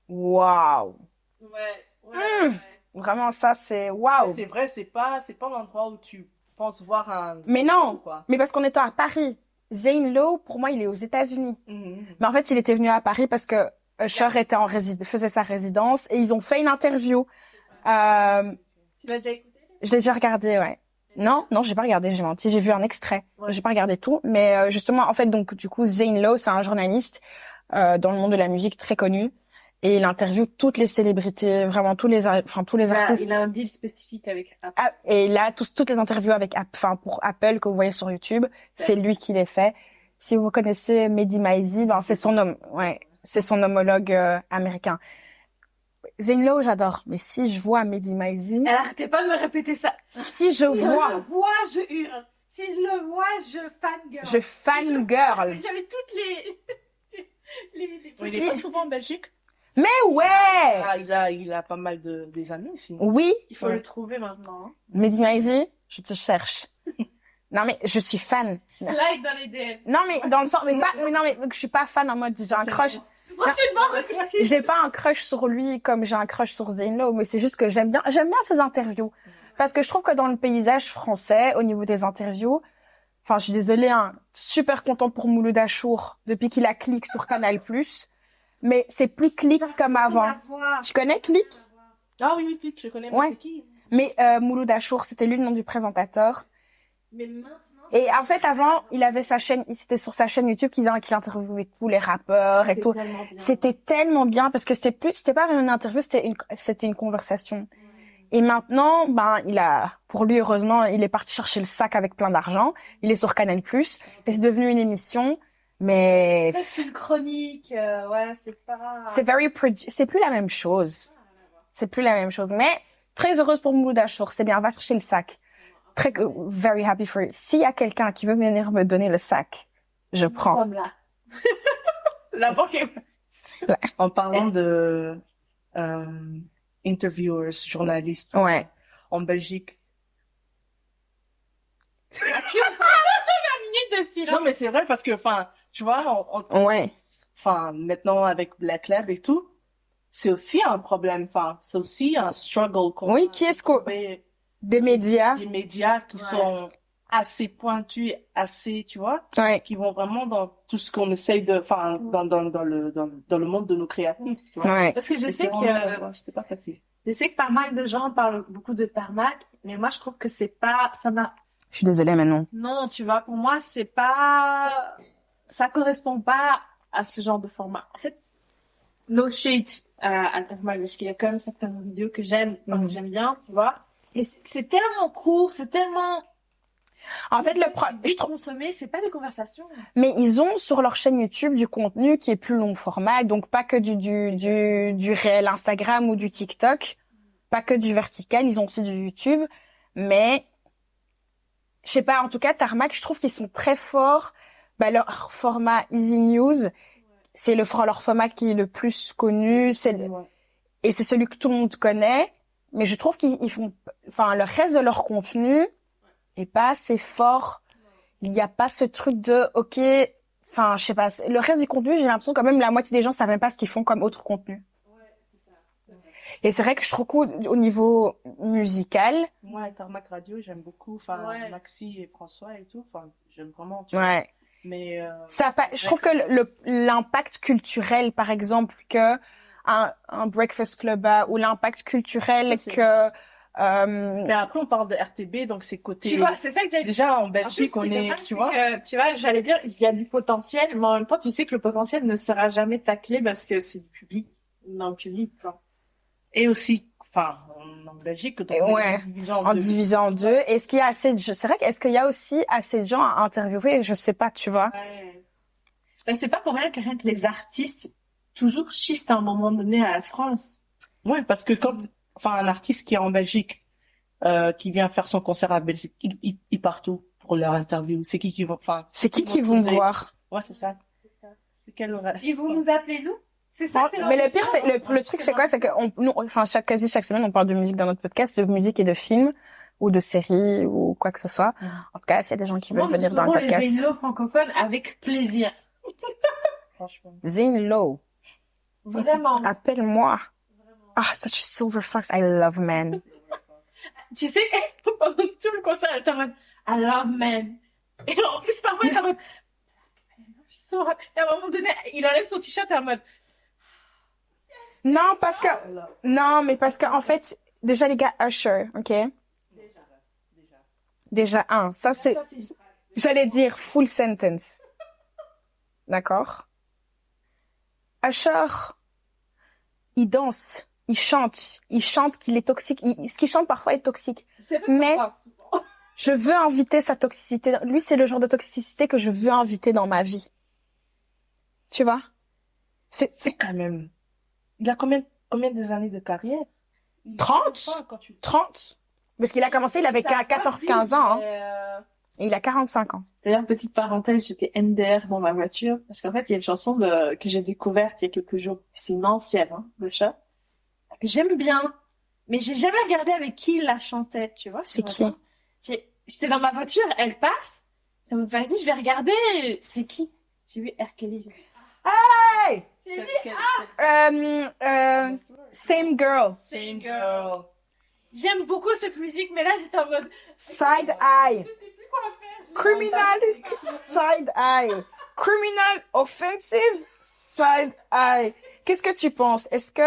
waouh.
Ouais.
Vraiment, ça, c'est waouh.
C'est vrai, c'est pas l'endroit où tu penses voir un.
Mais non.
Quoi.
Mais parce qu'on était à Paris. Zane Lowe, pour moi, il est aux États-Unis. Mais en fait, il était venu à Paris parce que Cher était faisait sa résidence et ils ont fait une interview.
Tu l'as déjà écouté?
Je l'ai déjà regardé, ouais. Non, j'ai pas regardé, j'ai menti. J'ai vu un extrait.
Ouais.
J'ai pas regardé tout. Mais justement, en fait, donc, du coup, Zane Lowe, c'est un journaliste dans le monde de la musique très connu. Et il interviewe toutes les célébrités, vraiment tous les artistes.
Il a un deal spécifique avec Apple.
Ah, et là, toutes les interviews pour Apple que vous voyez sur YouTube, c'est lui qui les fait. Si vous connaissez Mehdi Maizi, c'est son homologue américain. Zane Lowe, j'adore. Mais si je vois Mehdi Maizi,
Elle arrêtait pas de me répéter ça.
si je
Si je le
vois,
vois, je hurle. Si je le vois, je fangirl.
je fangirl.
J'avais toutes les...
Il est pas souvent en Belgique.
Mais ouais!
Ah, il a pas mal des amis ici.
Oui,
Il faut le trouver maintenant. Hein.
Mehdi Maizi, je te cherche. Non mais je suis fan.
Slide dans les DM.
Non mais dans le sens, mais non mais je suis pas fan en mode j'ai un crush.
Prochainement aussi.
J'ai pas un crush sur lui comme j'ai un crush sur Zane Lowe, mais c'est juste que j'aime bien ses interviews. Parce que je trouve que dans le paysage français, au niveau des interviews, enfin, je suis désolée, hein, super contente pour Mouloud Achour depuis qu'il a Click sur Canal+. Mais c'est plus Click comme avant. Tu connais Click?
Ah oui, oui, je connais.
Ouais.
C'est qui?
Mais Mouloud Achour, c'était lui le nom du présentateur.
Mais maintenant,
Et en fait, avant, il avait sa chaîne, c'était sur sa chaîne YouTube qu'il interviewait tous les rappeurs et tout. C'était tellement bien parce que c'était pas une interview, c'était une conversation. Et maintenant, pour lui, heureusement, il est parti chercher le sac avec plein d'argent. Il est sur Canal+. Et c'est devenu une émission. Mais
ça, c'est une chronique, ouais, c'est pas...
c'est plus la même chose. C'est plus la même chose. Mais très heureuse pour Mouloud Achour. C'est bien, va chercher le sac. Very happy for it. S'il y a quelqu'un qui veut venir me donner le sac, je prends.
Comme là. La banque est...
En parlant de interviewers, journalistes,
Ouais.
en Belgique.
de silence.
Non, mais c'est vrai parce que, enfin, tu vois,
Ouais.
enfin, maintenant avec Black Lab et tout, c'est aussi un problème. Enfin, c'est aussi un struggle.
Oui, qui est-ce que des médias
qui sont assez pointus, assez, tu vois,
Ouais.
qui vont vraiment dans tout ce qu'on essaye de, enfin, dans le monde de nos créatifs, tu vois.
Ouais.
Parce que je
Et
sais
c'est
que
vraiment, c'était pas facile.
je sais que pas mal de gens parlent beaucoup de tarmac, mais moi je trouve que c'est pas, ça n'a,
Je suis désolée, mais non.
non, tu vois, pour moi c'est pas, ça correspond pas à ce genre de format. En fait, no shade à tarmac, parce qu'il y a quand même certaines vidéos que j'aime, enfin, que j'aime bien, tu vois. Et c'est tellement court, c'est tellement,
En fait, le problème,
vite consommé, c'est pas des conversations.
mais ils ont sur leur chaîne YouTube du contenu qui est plus long format, donc pas que du réel Instagram ou du TikTok, pas que du vertical, ils ont aussi du YouTube, mais je sais pas, en tout cas Tarmac, je trouve qu'ils sont très forts. Leur format Easy News, c'est leur format qui est le plus connu, et c'est celui que tout le monde connaît, mais je trouve qu'ils font, enfin, le reste de leur contenu est pas assez fort. Il y a pas ce truc de, ok, enfin, je sais pas, le reste du contenu, j'ai l'impression quand même la moitié des gens savent même pas ce qu'ils font comme autre contenu. Et c'est vrai que je trouve qu'au niveau musical,
Moi, Tarmac Radio, j'aime beaucoup, enfin,
Ouais.
Maxi et François et tout, enfin, j'aime vraiment, tu vois.
ouais.
Mais,
Je trouve que l'impact culturel, par exemple, que un Breakfast Club a, ou l'impact culturel
Ça, c'est
que,
mais après, on parle de RTB, donc c'est côté,
Tu vois, c'est ça que j'allais dire.
déjà, en
En fait,
Belgique,
ce
on
qui
est,
dommage,
tu
c'est
vois.
que, tu vois, j'allais dire, il y a du potentiel, mais en même temps, tu sais que le potentiel ne sera jamais taclé parce que c'est du public, dans le public, quoi.
Et aussi, enfin, en Belgique, donc,
ouais,
divisant
en
deux.
divisant en deux. Est-ce qu'il y a assez c'est vrai qu'est-ce qu'il y a aussi assez de gens à interviewer? Je sais pas, tu vois.
Ouais. Ben, c'est pas pour rien que les artistes toujours shiftent à un moment donné à la France.
Ouais, parce que quand, enfin, un artiste qui est en Belgique, qui vient faire son concert à Belgique, il part où pour leur interview? C'est qui vont, enfin,
C'est qui vont
poser?
voir?
Ouais, c'est ça. C'est quel horaire?
Ils vont nous appeler nous? C'est ça, c'est
Mais le pire, c'est le truc, c'est quoi? C'est que enfin, quasi chaque semaine, on parle de musique dans notre podcast, de musique et de films ou de séries ou quoi que ce soit. En tout cas, s'il y a des gens qui veulent venir dans le
les
podcast.
Zélo francophones avec plaisir.
Franchement.
Zane Lowe,
Vraiment.
appelle-moi. Ah, such a silver fox. I love men.
Tu sais, pendant tout le concert, elle était en mode, I love men. Et en plus, parfois, elle était en mode, et à un moment donné, il enlève son t-shirt et en mode,
Non, mais parce que, en fait, déjà, les gars, Usher, ok? Déjà, ça, c'est, j'allais dire full sentence. D'accord? Usher, il danse, il chante qu'il est toxique. Ce qu'il chante parfois est toxique. Mais je veux inviter sa toxicité. Lui, c'est le genre de toxicité que je veux inviter dans ma vie. Tu vois? C'est
Quand même. Il a combien des années de carrière?
30? 30? Parce qu'il a commencé, il avait 14-15 ans, hein. Et il a 45 ans.
D'ailleurs, petite parenthèse, j'étais MDR dans ma voiture, parce qu'en fait, il y a une chanson que j'ai découverte il y a quelques jours. C'est une ancienne, hein, le chat. Que j'aime bien. Mais j'ai jamais regardé avec qui il la chantait, tu vois.
C'est qui?
J'étais dans ma voiture, elle passe. J'ai dit, vas-y, je vais regarder. C'est qui? J'ai vu R. Kelly.
Hey! Same girl.
Same girl. J'aime beaucoup cette musique, mais là, j'étais en mode...
Side eye.
Je sais plus quoi faire.
Criminal, side eye. Criminal, offensive, side eye. Qu'est-ce que tu penses? Est-ce que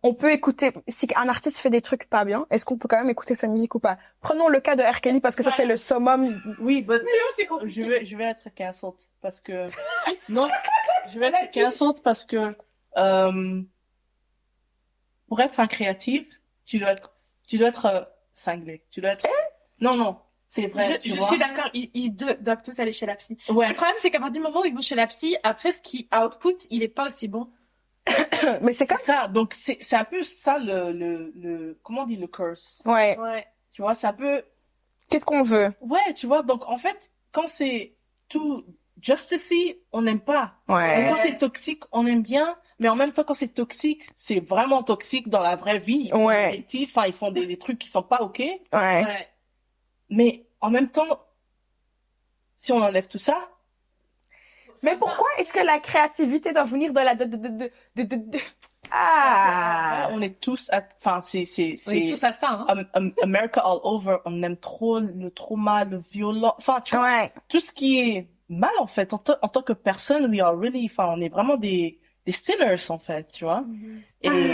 on peut écouter, si un artiste fait des trucs pas bien, est-ce qu'on peut quand même écouter sa musique ou pas? Prenons le cas de R. Kelly parce que ça c'est le summum.
Oui, but
C'est compliqué.
je vais être cancelled parce que non, je vais être cancelled parce que pour être un créatif, tu dois être cinglé. Tu dois être non, c'est vrai.
Je suis d'accord, ils doivent tous aller chez la psy.
Ouais.
Le problème, c'est qu'à partir du moment où ils vont chez la psy, après, ce qui output, il est pas aussi bon.
Mais c'est
C'est
comme
ça. Donc c'est un peu ça le comment on dit le curse.
ouais.
Ouais.
Tu vois, c'est un peu
Qu'est-ce qu'on veut?
ouais, tu vois. Donc en fait, quand c'est tout justicey, on n'aime pas. Et
Ouais.
quand c'est toxique, on aime bien, mais en même temps, quand c'est toxique, c'est vraiment toxique dans la vraie vie.
Ouais.
Ils bêtisent, enfin, ils font des trucs qui sont pas OK.
Ouais.
Ouais.
Mais en même temps, si on enlève tout ça,
Mais pourquoi est-ce que la créativité doit venir de la de- Ah.
on est tous, enfin,
On est tous à la fin, hein.
America all over. On aime trop le trauma, le violent. Enfin, tu vois,
Ouais.
tout ce qui est mal, en fait, en tant que personne, we are really, enfin, on est vraiment des sinners, en fait, tu vois. Et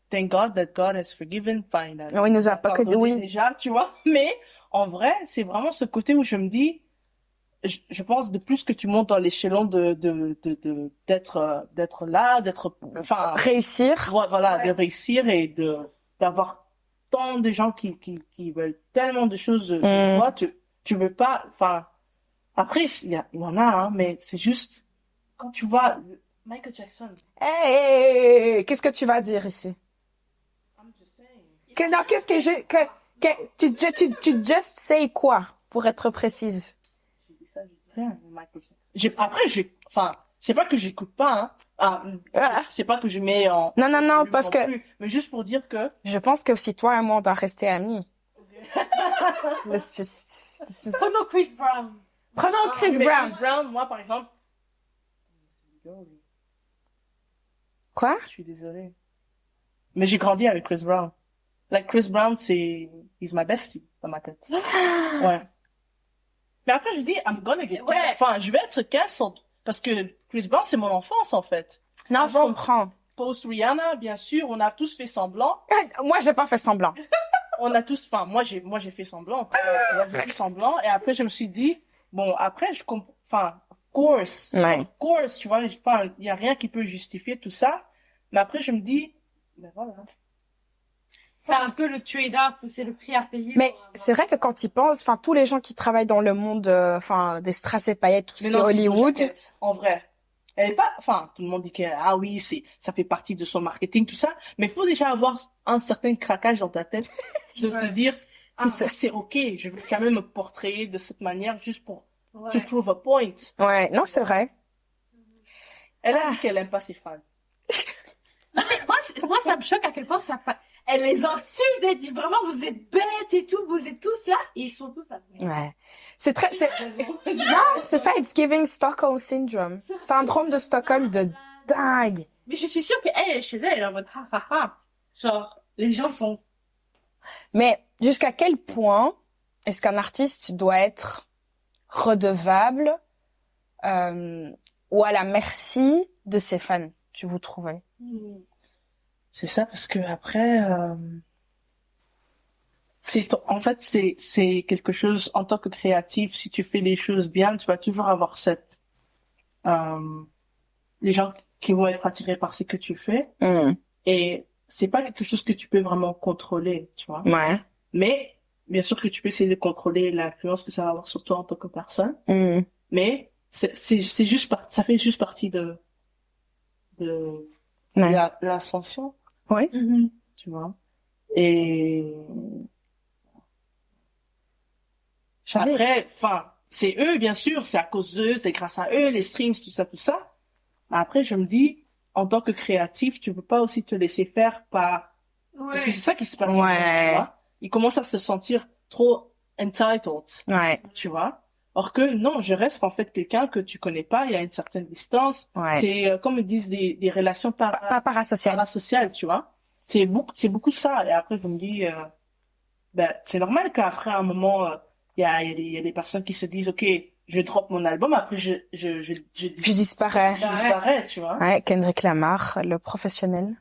thank God that God has forgiven, fine.
Oui, il nous a pas que oui.
Déjà, tu vois. Mais, en vrai, c'est vraiment ce côté où je me dis, je pense de plus que tu montes dans l'échelon d'être là, enfin,
Réussir.
voilà, de réussir et d'avoir tant de gens qui veulent tellement de choses de toi, tu veux pas, enfin, après, il y en a, hein, mais c'est juste, quand tu vois Michael Jackson,
Hey, qu'est-ce que tu vas dire ici?
I'm just saying.
Non, qu'est-ce que tu just say quoi pour être précise?
J'ai dit ça, j'ai dit rien, Michael Jackson. Après, enfin, c'est pas que j'écoute pas, hein. C'est pas que je mets en...
Non, parce que
Mais juste pour dire que...
je pense que si toi et moi on doit rester amis.
Prenons Chris Brown.
Prenons Chris
Mais
Brown.
Chris Brown, moi, par exemple...
Quoi?
Je suis désolée. Mais j'ai grandi avec Chris Brown. Like, Chris Brown, he's my bestie dans ma tête. Ouais. Mais après, je dis, I'm gonna get
Ouais.
Enfin, je vais être cancelled. Parce que Chris Brown, c'est mon enfance, en fait.
Non, je comprends.
Post Rihanna, bien sûr, on a tous fait semblant.
Moi, j'ai pas fait semblant.
On a tous, enfin, moi, j'ai fait semblant. J'ai fait semblant. Et après, je me suis dit, bon, après, je comprends, enfin,
Ouais.
of course, tu vois, enfin, il y a rien qui peut justifier tout ça. Mais après, je me dis, ben voilà.
C'est un peu le trade-off, c'est le prix à payer.
Mais
pour avoir-
c'est vrai que quand tu penses, enfin, tous les gens qui travaillent dans le monde, enfin, des strass et paillettes, tout ce
Mais
qui est
non, c'est
Hollywood.
Doja Cat, en vrai. Elle est pas, enfin, tout le monde dit que, ah oui, ça fait partie de son marketing, tout ça. Mais il faut déjà avoir un certain craquage dans ta tête de te dire, ah, c'est ok, je vais quand même me portrayer de cette manière juste pour to
Ouais.
prove a point.
Ouais, non, c'est vrai.
Elle a dit qu'elle aime pas ses fans.
Moi, ça me choque à quel point elle les insulte, elle dit vraiment, vous êtes bêtes et tout, vous êtes tous là, et ils sont tous là.
Ouais. C'est très, non, c'est ça, it's giving Stockholm syndrome. Syndrome de Stockholm de dingue.
Mais je suis sûre qu'elle, chez elle, elle est en mode, ha, ha, ha. Genre, les gens sont...
Mais jusqu'à quel point est-ce qu'un artiste doit être redevable ou à la merci de ses fans, tu vous trouvez?
C'est ça, parce que après, en fait, c'est quelque chose, en tant que créatif, si tu fais les choses bien, tu vas toujours avoir les gens qui vont être attirés par ce que tu fais. Et c'est pas quelque chose que tu peux vraiment contrôler, tu vois.
Ouais.
Mais, bien sûr que tu peux essayer de contrôler l'influence que ça va avoir sur toi en tant que personne. Mais, c'est juste, ça fait juste partie de
Ouais.
l'ascension,
Oui.
tu vois. Et, après, enfin, c'est eux, bien sûr, c'est à cause d'eux, c'est grâce à eux, les streams, tout ça, tout ça. Mais après, je me dis, en tant que créatif, tu peux pas aussi te laisser faire par... Parce que c'est ça qui se passe, souvent, tu vois. Ils commencent à se sentir trop entitled,
Ouais.
tu vois. Or que, non, je reste en fait quelqu'un que tu connais pas, il y a une certaine distance.
Ouais.
C'est, comme ils disent, des relations
Pas parasocial.
parasociales, tu vois. c'est beaucoup ça. Et après, je me dis, ben, c'est normal qu'après un moment, il y a des personnes qui se disent, OK, je drop mon album, après
Je disparais.
je disparais, tu vois.
Ouais, Kendrick Lamar, le professionnel.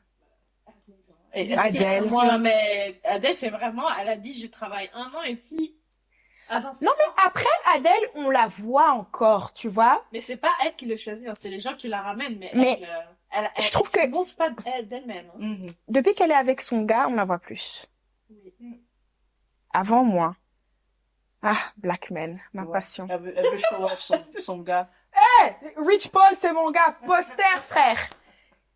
Et
Adele.
Moi, mais Adele, c'est vraiment, elle a dit, je travaille 1 an et puis,
Non, mais après, Adele, on la voit encore, tu vois.
mais c'est pas elle qui le choisit, hein, c'est les gens qui la ramènent, mais
Mais
elle
je trouve
se
que-
montre pas d'elle-même. Hein.
Mhm.
Depuis qu'elle est avec son gars, on la voit plus.
Oui.
Avant, moi. Ah, Black Men, ma
Ouais.
passion.
Elle veut show off son gars.
Rich Paul, c'est mon gars. Poster, frère.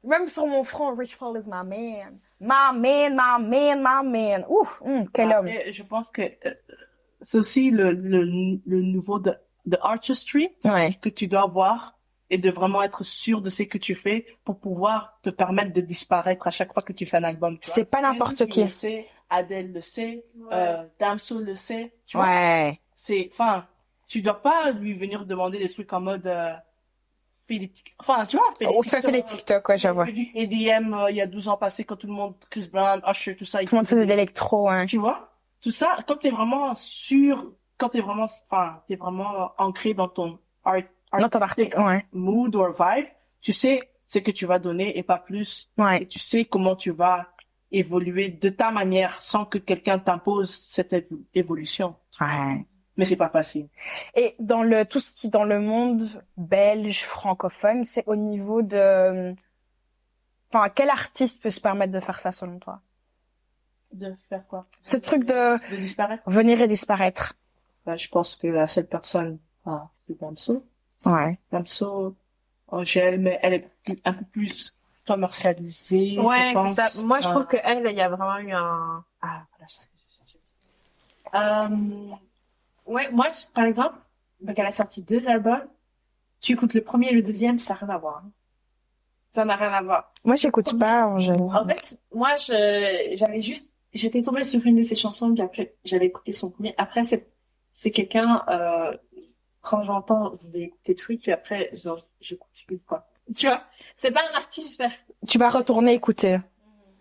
Même sur mon front, Rich Paul is my man. My man, my man, my man. Ouf, quel homme.
Après, je pense que c'est aussi le niveau de artistry
Ouais.
que tu dois avoir et de vraiment être sûr de ce que tu fais pour pouvoir te permettre de disparaître à chaque fois que tu fais un album. Tu vois.
C'est pas n'importe
Kendrick
qui.
le sait, Adele le sait,
Ouais.
Damso le sait. Tu vois.
Ouais.
Enfin, tu dois pas lui venir demander des trucs en mode, fais des enfin, tu vois,
On fait les TikTok, ouais, j'avoue.
fait du EDM, il y a 12 ans passés quand tout le monde, Chris Brown, Usher, tout ça.
Tout le monde faisait de l'électro, ouais.
Tu vois, tout ça, quand t'es vraiment sûr, quand t'es vraiment, enfin, t'es vraiment ancré dans ton
Non, t'as marqué, ouais.
mood or vibe, tu sais ce que tu vas donner et pas plus. Et
Ouais.
tu sais comment tu vas évoluer de ta manière sans que quelqu'un t'impose cette évolution.
Ouais.
Mais c'est pas facile.
Et dans tout ce qui, dans le monde belge, francophone, c'est au niveau de, enfin, quel artiste peut se permettre de faire ça selon toi?
De faire quoi?
Ce truc de
De disparaître?
venir et disparaître.
Bah, je pense que la seule personne, c'est Damso.
Ouais.
Damso, Angèle, mais elle est un peu plus commercialisée,
Ouais,
je pense.
c'est ça. Moi, je trouve que elle, il y a vraiment eu un.
Ah, voilà, je sais ce que je cherchais.
Ouais, moi, par exemple, donc elle a sorti 2 albums. Tu écoutes le premier et le deuxième, ça n'a rien à voir. Hein. Ça n'a rien à voir.
Moi, j'écoute pas, Angèle.
En fait, moi, j'étais tombée sur une de ses chansons, puis après, j'avais écouté son premier. Après, c'est quelqu'un, quand j'entends, je vais écouter le truc, puis après, genre, j'écoute plus, quoi. Tu vois? C'est pas un artiste,
Tu vas retourner écouter.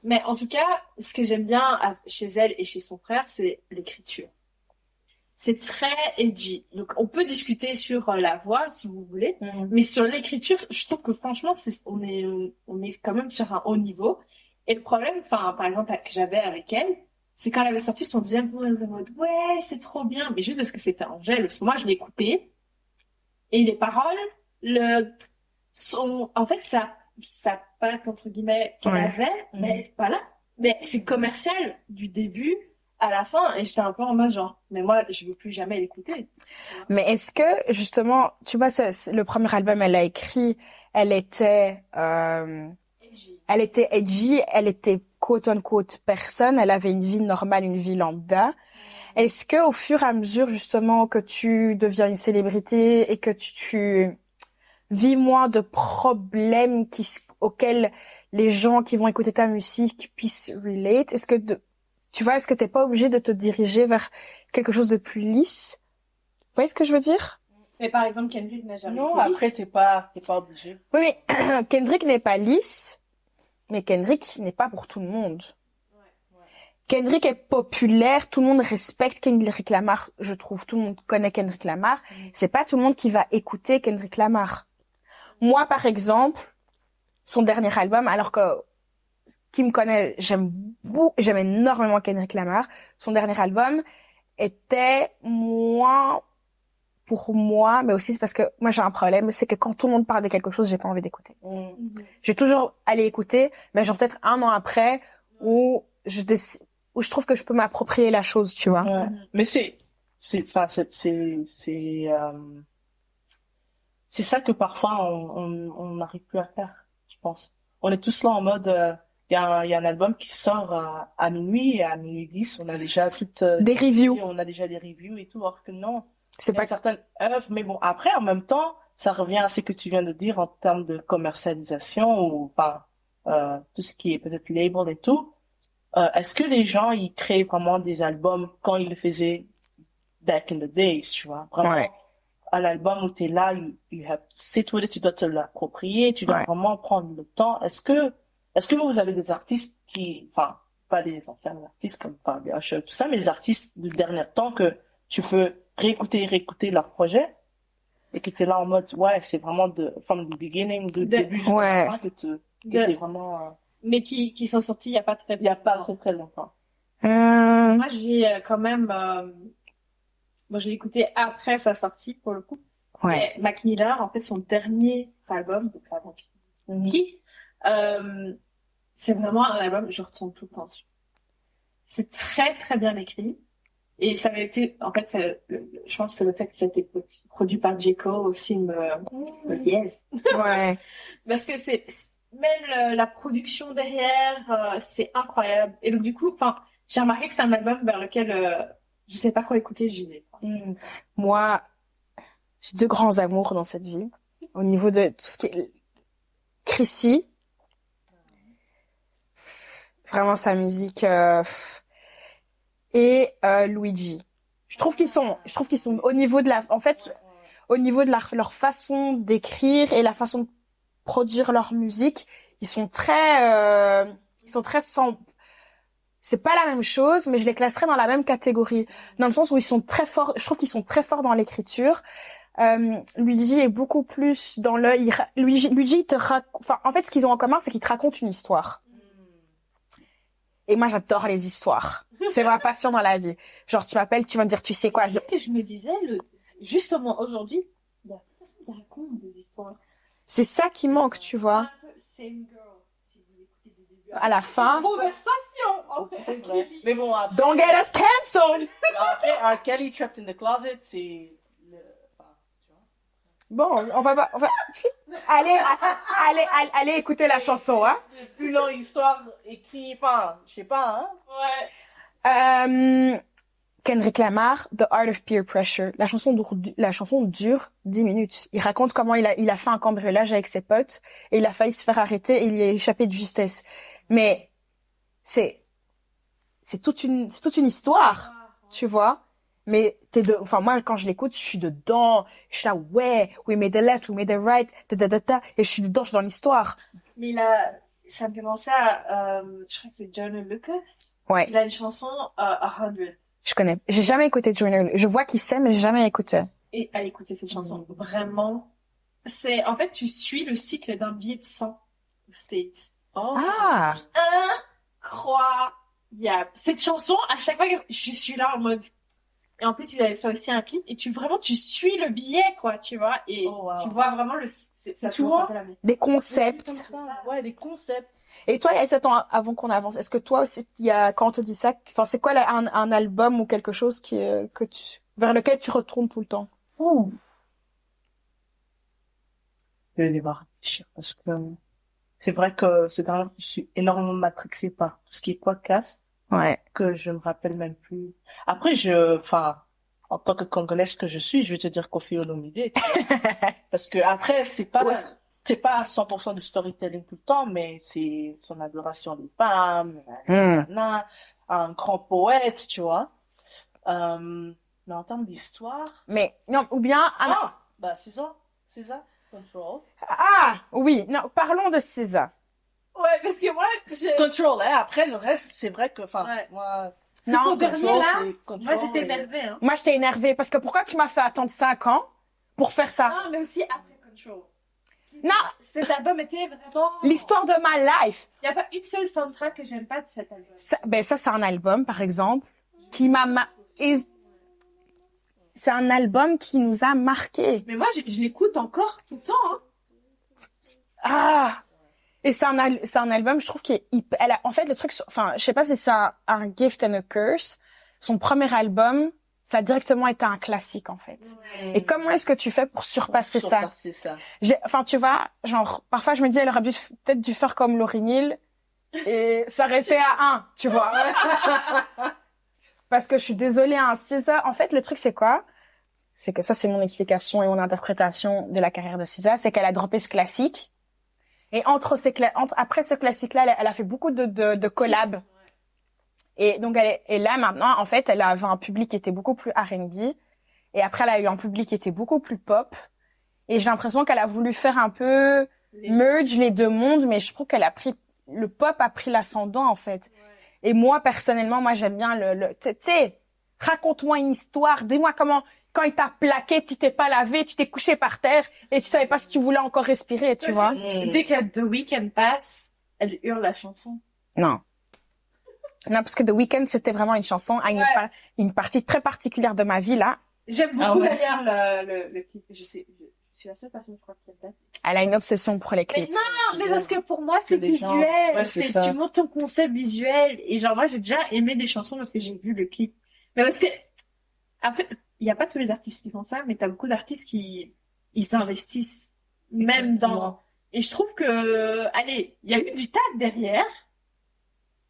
mais en tout cas, ce que j'aime bien chez elle et chez son frère, c'est l'écriture. C'est très edgy. Donc, on peut discuter sur la voix, si vous voulez, mais sur l'écriture, je trouve que franchement, on est quand même sur un haut niveau. Et le problème, enfin, par exemple, que j'avais avec elle, c'est quand elle avait sorti son deuxième album, elle était en mode, ouais, c'est trop bien, mais juste parce que c'était Angèle. Parce que moi, je l'ai coupé. Et les paroles, en fait, ça patte, entre guillemets, qu'elle
Ouais.
avait, mais voilà. Mais c'est commercial du début à la fin, et j'étais un peu en mode genre, mais moi, je veux plus jamais l'écouter.
Mais est-ce que, justement, tu vois, le premier album, elle a écrit, elle était edgy, elle était quote unquote personne, elle avait une vie normale, une vie lambda. Est-ce que au fur et à mesure, justement, que tu deviens une célébrité et que tu vis moins de problèmes auxquels les gens qui vont écouter ta musique puissent relate, tu vois, est-ce que t'es pas obligé de te diriger vers quelque chose de plus lisse? Vous voyez ce que je veux dire?
Mais par exemple, Kendrick n'a jamais
Non,
été
après,
lisse.
t'es pas obligé.
Oui, mais Kendrick n'est pas lisse, mais Kendrick n'est pas pour tout le monde. Kendrick est populaire, tout le monde respecte Kendrick Lamar, je trouve, tout le monde connaît Kendrick Lamar. C'est pas tout le monde qui va écouter Kendrick Lamar. Moi, par exemple, son dernier album, alors que qui me connaît, j'aime énormément Kendrick Lamar. Son dernier album était moins pour moi, mais aussi c'est parce que moi j'ai un problème, c'est que quand tout le monde parle de quelque chose, j'ai pas envie d'écouter. J'ai toujours allé écouter, mais genre peut-être 1 an après où je trouve que je peux m'approprier la chose, tu vois.
Ouais. Mais c'est ça que parfois on n'arrive plus à faire, je pense. On est tous là en mode, il y a un album qui sort à minuit, et à minuit 10, on a déjà
Des reviews.
on a déjà des reviews et tout, alors que non.
C'est
Il y a
pas
certaines œuvres, mais bon, après, en même temps, ça revient à ce que tu viens de dire en termes de commercialisation ou tout ce qui est peut-être label et tout. Est-ce que les gens, ils créent vraiment des albums quand ils le faisaient back in the days, tu vois? Vraiment,
Ouais.
à l'album où t'es là, you have to sit with it, tu dois te l'approprier, tu dois
Ouais.
vraiment prendre le temps. Est-ce que Est-ce que vous avez des artistes enfin, pas des anciens artistes comme par BH, tout ça, mais des artistes du dernier temps que tu peux réécouter leur projet et que t'es là en mode, ouais, c'est vraiment from the beginning, du début jusqu'à la fin que t'es vraiment,
Mais qui sont sortis il y a pas
il y a pas très longtemps.
Moi, j'ai quand même, moi, je l'ai écouté après sa sortie, pour le coup.
Ouais.
Mais Mac Miller, en fait, son dernier album, donc avant qui, c'est vraiment un album, je retourne tout le temps dessus. C'est très, très bien écrit. Et ça avait été, en fait, je pense que le fait que ça a été produit par J. Cole aussi me biaise.
Ouais.
Parce que même la production derrière, c'est incroyable. Et donc, du coup, enfin, j'ai remarqué que c'est un album vers lequel, je sais pas quoi écouter, j'y vais.
Moi, j'ai deux grands amours dans cette vie. Au niveau de tout ce qui est Chrissy. Vraiment sa musique, et Luigi. Je trouve qu'ils sont au niveau de au niveau de leur façon d'écrire et la façon de produire leur musique, ils sont très sans, c'est pas la même chose, mais je les classerais dans la même catégorie, dans le sens où ils sont très forts, je trouve qu'ils sont très forts dans l'écriture. Luigi est beaucoup plus dans Luigi en fait, ce qu'ils ont en commun, c'est qu'ils te racontent une histoire. Et moi, j'adore les histoires. C'est ma passion dans la vie. Genre, tu m'appelles, tu vas me dire, tu sais quoi,
que je me disais, justement, aujourd'hui, il y a personne qui raconte des histoires.
C'est ça qui manque, tu vois.
Un peu Same Girl, si vous écoutez du début
à la fin.
Conversation, en fait.
C'est vrai. Mais bon, après,
Don't get us cancelled!
après, R. Kelly Trapped in the Closet, c'est
Bon, on va allez écouter la chanson, hein.
le plus longue histoire écrite, enfin, je sais pas,
Ouais.
Kendrick Lamar, The Art of Peer Pressure. La chanson dure 10 minutes. Il raconte comment il a fait un cambriolage avec ses potes et il a failli se faire arrêter et il y a échappé de justesse. Mais c'est toute une histoire, tu vois. Mais moi, quand je l'écoute, je suis dedans. Je suis là, ouais, we made the left, we made the right, et je suis dedans, je suis dans l'histoire.
Mais ça me fait penser à, je crois que c'est John Lucas.
Ouais.
Il a une chanson, 100.
Je connais. J'ai jamais écouté Joyner. Je vois qui c'est, mais j'ai jamais écouté.
Et à écouter cette chanson. Vraiment. En fait, tu suis le cycle d'un billet de 100 au States.
Oh.
Ah!
Incroyable. Cette chanson, à chaque fois que je suis là en mode, et en plus, il avait fait aussi un clip, et tu suis le billet, quoi, tu vois, et tu vois vraiment ça
tu vois,
des concepts.
Ouais, des concepts.
Et toi, attends, avant qu'on avance, est-ce que toi aussi, quand on te dit ça, enfin, c'est quoi un album ou quelque chose vers lequel tu retournes tout le temps?
Je vais devoir réfléchir parce que c'est vrai que c'est quand même, je suis énormément matrixée par tout ce qui est podcast.
Ouais.
Que je me rappelle même plus. Après, en tant que Congolaise que je suis, je vais te dire Koffi Olomide. Parce que après, c'est pas à 100% du storytelling tout le temps, mais c'est son adoration des femmes, un grand poète, tu vois. Mais en termes d'histoire.
Mais, non, ou bien,
c'est ça, Control.
Ah, oui, non, parlons de César.
Ouais, parce que moi,
Control, hein. Après, le reste, c'est vrai que, moi,
non, son dernier là, moi j'étais énervée, hein.
Moi j'étais énervée parce que pourquoi tu m'as fait attendre 5 ans pour faire ça?
Non, mais aussi après Control.
Non!
Cet album était vraiment...
l'histoire de ma life.
Il n'y a pas une seule soundtrack que j'aime pas de cet album.
Ça, c'est un album, par exemple, qui c'est un album qui nous a marqué.
Mais moi, je l'écoute encore tout le temps, hein.
Ah! Et c'est un album, je trouve, qui est en fait, le truc, enfin, je sais pas si c'est un gift and a curse. Son premier album, ça a directement été un classique, en fait. Et comment est-ce que tu fais pour surpasser ça? Enfin, tu vois, genre, parfois, je me dis, elle aurait peut-être dû faire comme Lauryn Hill et s'arrêter à 1, tu vois. Parce que je suis désolée, hein, SZA, en fait, le truc, c'est quoi? C'est que ça, c'est mon explication et mon interprétation de la carrière de SZA, c'est qu'elle a droppé ce classique. Et après ce classique-là, elle a fait beaucoup de collabs. Et donc, et là, maintenant, en fait, elle avait un public qui était beaucoup plus R&B. Et après, elle a eu un public qui était beaucoup plus pop. Et j'ai l'impression qu'elle a voulu faire un peu merge les deux mondes, mais je trouve qu'elle a pris le pop a pris l'ascendant, en fait. Et moi, personnellement, moi, j'aime bien tu sais, raconte-moi une histoire, dis-moi comment, quand il t'a plaqué, tu t'es pas lavé, tu t'es couché par terre et tu savais pas si tu voulais encore respirer, tu vois.
Dès que The Weeknd passe, elle hurle la chanson.
Non. Non, parce que The Weeknd, c'était vraiment une chanson à une partie très particulière de ma vie, là.
J'aime beaucoup d'ailleurs le clip. Je suis la seule personne, je crois, qui aime.
Elle a une obsession pour les clips.
Mais non, mais parce que pour moi, c'est visuel. Tu montes ton concept visuel. Et genre, moi, j'ai déjà aimé des chansons parce que j'ai vu le clip. Mais parce que, après, il y a pas tous les artistes qui font ça, mais t'as beaucoup d'artistes qui, ils s'investissent. Même dans, et je trouve que, allez, il y a eu du taf derrière.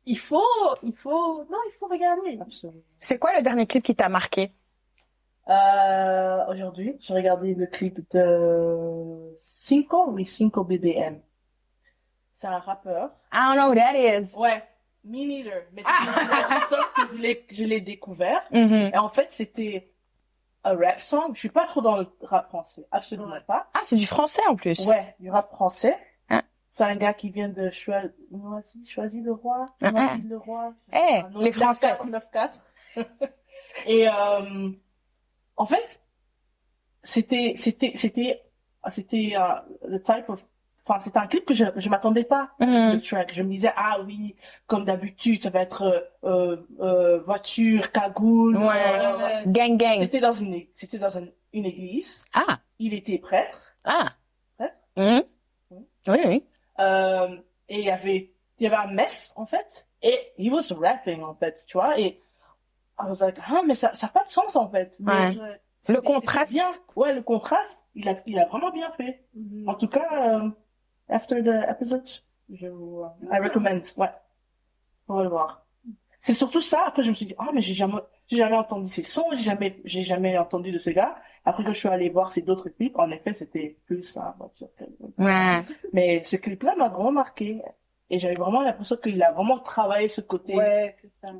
Il faut regarder.
Absolument.
C'est quoi le dernier clip qui t'a marqué?
Aujourd'hui, j'ai regardé le clip de Cinco BBM. C'est un rappeur.
I don't know who that is.
Ouais, me neither. Mais c'est que je l'ai découvert.
Mm-hmm.
Et en fait, c'était un rap song. Je suis pas trop dans le rap français. Absolument pas.
Ah, c'est du français en plus.
Ouais, du rap français.
Hein?
C'est un gars qui vient de Choisis le roi. Choisis le roi.
Les Français.
9-4. Et, en fait, c'était le type of, enfin, c'était un clip que je m'attendais pas, le track. Je me disais, ah oui, comme d'habitude, ça va être, voiture, cagoule,
gang.
C'était dans une église.
Ah.
Il était prêtre.
Ah.
Prêtre.
Mm-hmm. Oui.
Et il y avait un mess, en fait. Et he was rapping, en fait, tu vois. Et I was like, ah, mais ça n'a pas de sens, en fait. Mais,
le contraste.
Bien. Ouais, le contraste, il a vraiment bien fait. En tout cas, after the episode, I recommend. Ouais. On va le voir. C'est surtout ça. Après, je me suis dit, mais j'ai jamais entendu ces sons, j'ai jamais entendu de ce gars. Après que je suis allée voir ces d'autres clips, en effet, c'était plus ça.
Ouais.
Mais ce clip-là m'a vraiment marqué. Et j'avais vraiment l'impression qu'il a vraiment travaillé ce côté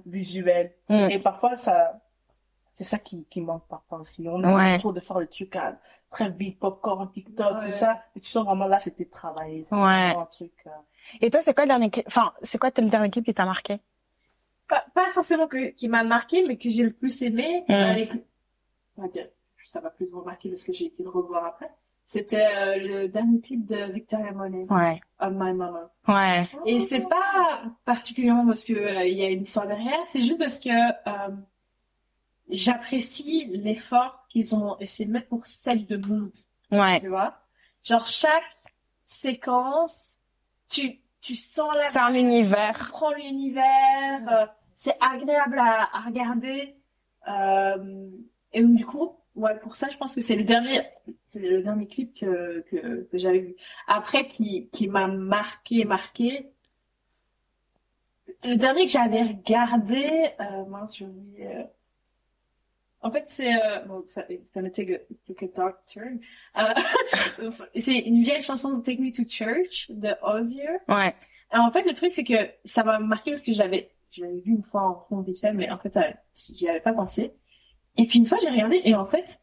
visuel. Et parfois, c'est ça qui manque parfois aussi. On essaie trop de faire le truc très vite, popcorn, TikTok, tout ça. Et tu sens vraiment là, c'était travaillé.
Ouais.
Un truc,
Et toi, c'est quoi le dernier clip, c'est quoi le dernier clip qui t'a marqué?
Pas forcément qui m'a marqué, mais que j'ai le plus aimé. Ça va plus vous marquer parce que j'ai été le revoir après. C'était le dernier clip de Victoria Monet.
Ouais.
On My Mama.
Ouais.
Et c'est pas particulièrement parce que il y a une histoire derrière, c'est juste parce que j'apprécie l'effort qu'ils ont essayé de mettre pour set de mood.
Ouais.
Tu vois? Genre chaque séquence, tu sens la...
C'est un univers.
Tu prends l'univers, c'est agréable à regarder. Et donc, du coup, ouais, pour ça, je pense que c'est le dernier clip que j'avais vu. Après, qui m'a marqué. Le dernier que j'avais regardé, en fait, c'est, it's gonna take a dark turn. C'est une vieille chanson de Take Me to Church de Ozzy.
Ouais.
En fait, le truc, c'est que ça m'a marqué parce que je l'avais vu une fois en fond vite fait, mais en fait, j'y avais pas pensé. Et puis une fois, j'ai regardé, et en fait,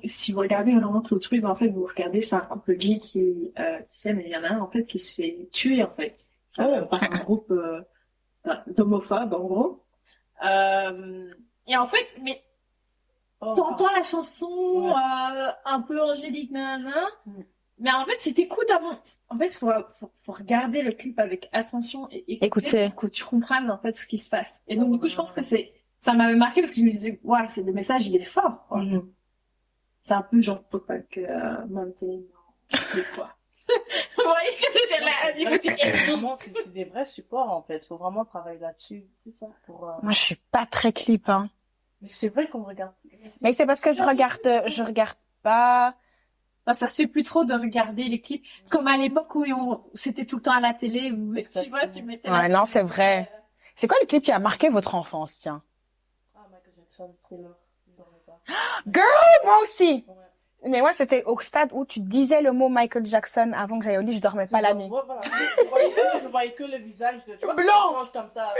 si vous regardez vraiment tout le truc, en fait, vous regardez, c'est un couple gay qui s'aime, et il y en a un, en fait, qui se fait tuer, en fait, par un groupe d'homophobes, en gros. Et en fait, mais t'entends la chanson un peu angélique, nanana, mais en fait, c'était cool d'avoir... En fait, faut regarder le clip avec attention et écouter pour que tu comprennes, en fait, ce qui se passe. Et donc, du coup, je pense que ça m'avait marqué parce que je me disais, ouais, c'est le message, il est fort, quoi. C'est un peu genre Popak Mountain, des fois. Vous voyez ce que je veux dire là?
C'est des vrais supports, en fait. Faut vraiment travailler là-dessus. C'est ça.
Moi, je suis pas très clip, hein.
Mais c'est vrai qu'on regarde.
Mais c'est parce que je regarde pas.
Ça se fait plus trop de regarder les clips. Comme à l'époque où c'était tout le temps à la télé, tu vois, tu mettais
ouais, non, c'est vrai. C'est quoi le clip qui a marqué votre enfance, tiens?
Michael Jackson, Thriller.
Girl, moi aussi! Ouais. Mais moi, c'était au stade où tu disais le mot Michael Jackson avant que j'aille au lit, je dormais pas la nuit.
Voilà. Je voyais que le visage de, tu vois,
blanc!
Comme ça.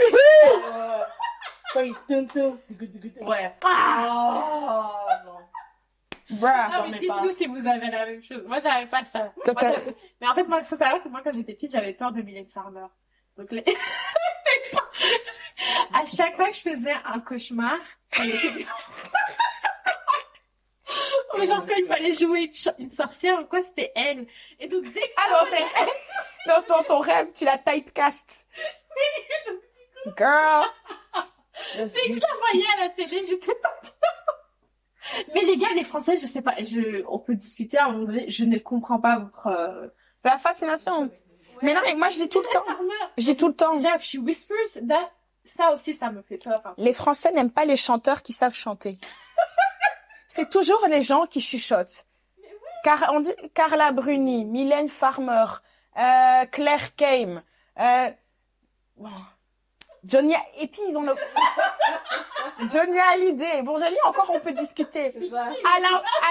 Quand il tourne, ouais. Non.
Ah, mais dites-nous si vous avez la même chose. Moi, j'avais pas ça. Mais en fait, moi, il faut savoir que moi, quand j'étais petite, j'avais peur de Mylène Farmer. Donc, à chaque fois que je faisais un cauchemar, ou genre quand il fallait jouer une sorcière ou quoi, c'était elle. Et donc, dès que
Ah non, non, dans ton rêve, tu la typecast. Girl.
dès que je la voyais à la télé, j'étais pas bien. Mais les gars, les Français, je sais pas, on peut discuter à un moment donné, je ne comprends pas votre,
La fascination. Mais non, mais moi, je dis tout le temps. Je dis tout le temps.
Déjà, she whispers, ça aussi, ça me fait peur. Hein.
Les Français n'aiment pas les chanteurs qui savent chanter. C'est toujours les gens qui chuchotent. Car on dit Carla Bruni, Mylène Farmer, Claire Kame, bon, Johnny, et puis ils ont le Johnny Hallyday. Bon, Johnny, encore on peut discuter.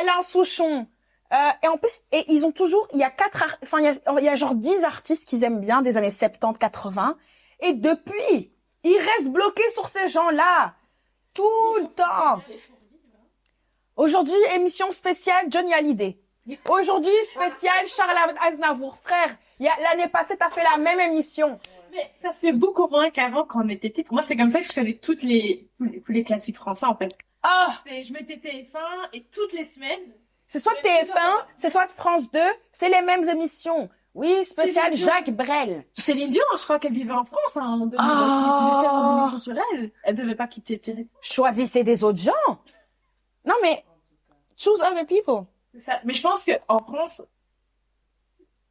Alain Souchon. Et en plus, et ils ont toujours, il y a il y a genre 10 artistes qu'ils aiment bien des années 70, 80. Et depuis, ils restent bloqués sur ces gens-là. Tout le temps. Aujourd'hui, émission spéciale Johnny Hallyday. Aujourd'hui, spécial Charles Aznavour. Frère, l'année passée, t'as fait la même émission.
Mais ça se fait beaucoup moins qu'avant quand on était petite. Moi, c'est comme ça que je connais tous les classiques français, en fait.
Ah!
Je mettais TF1 et toutes les semaines.
C'est soit de TF1, c'est soit de France 2, c'est les mêmes émissions. Oui, spécial Jacques Brel.
Céline Dion, je crois qu'elle vivait en France, hein, en 2000, parce qu'ils faisaient tellement d'émissions sur elle. Elle devait pas quitter le territoire.
Choisissez des autres gens. Non, mais, choose other people.
C'est ça. Mais je pense que en France,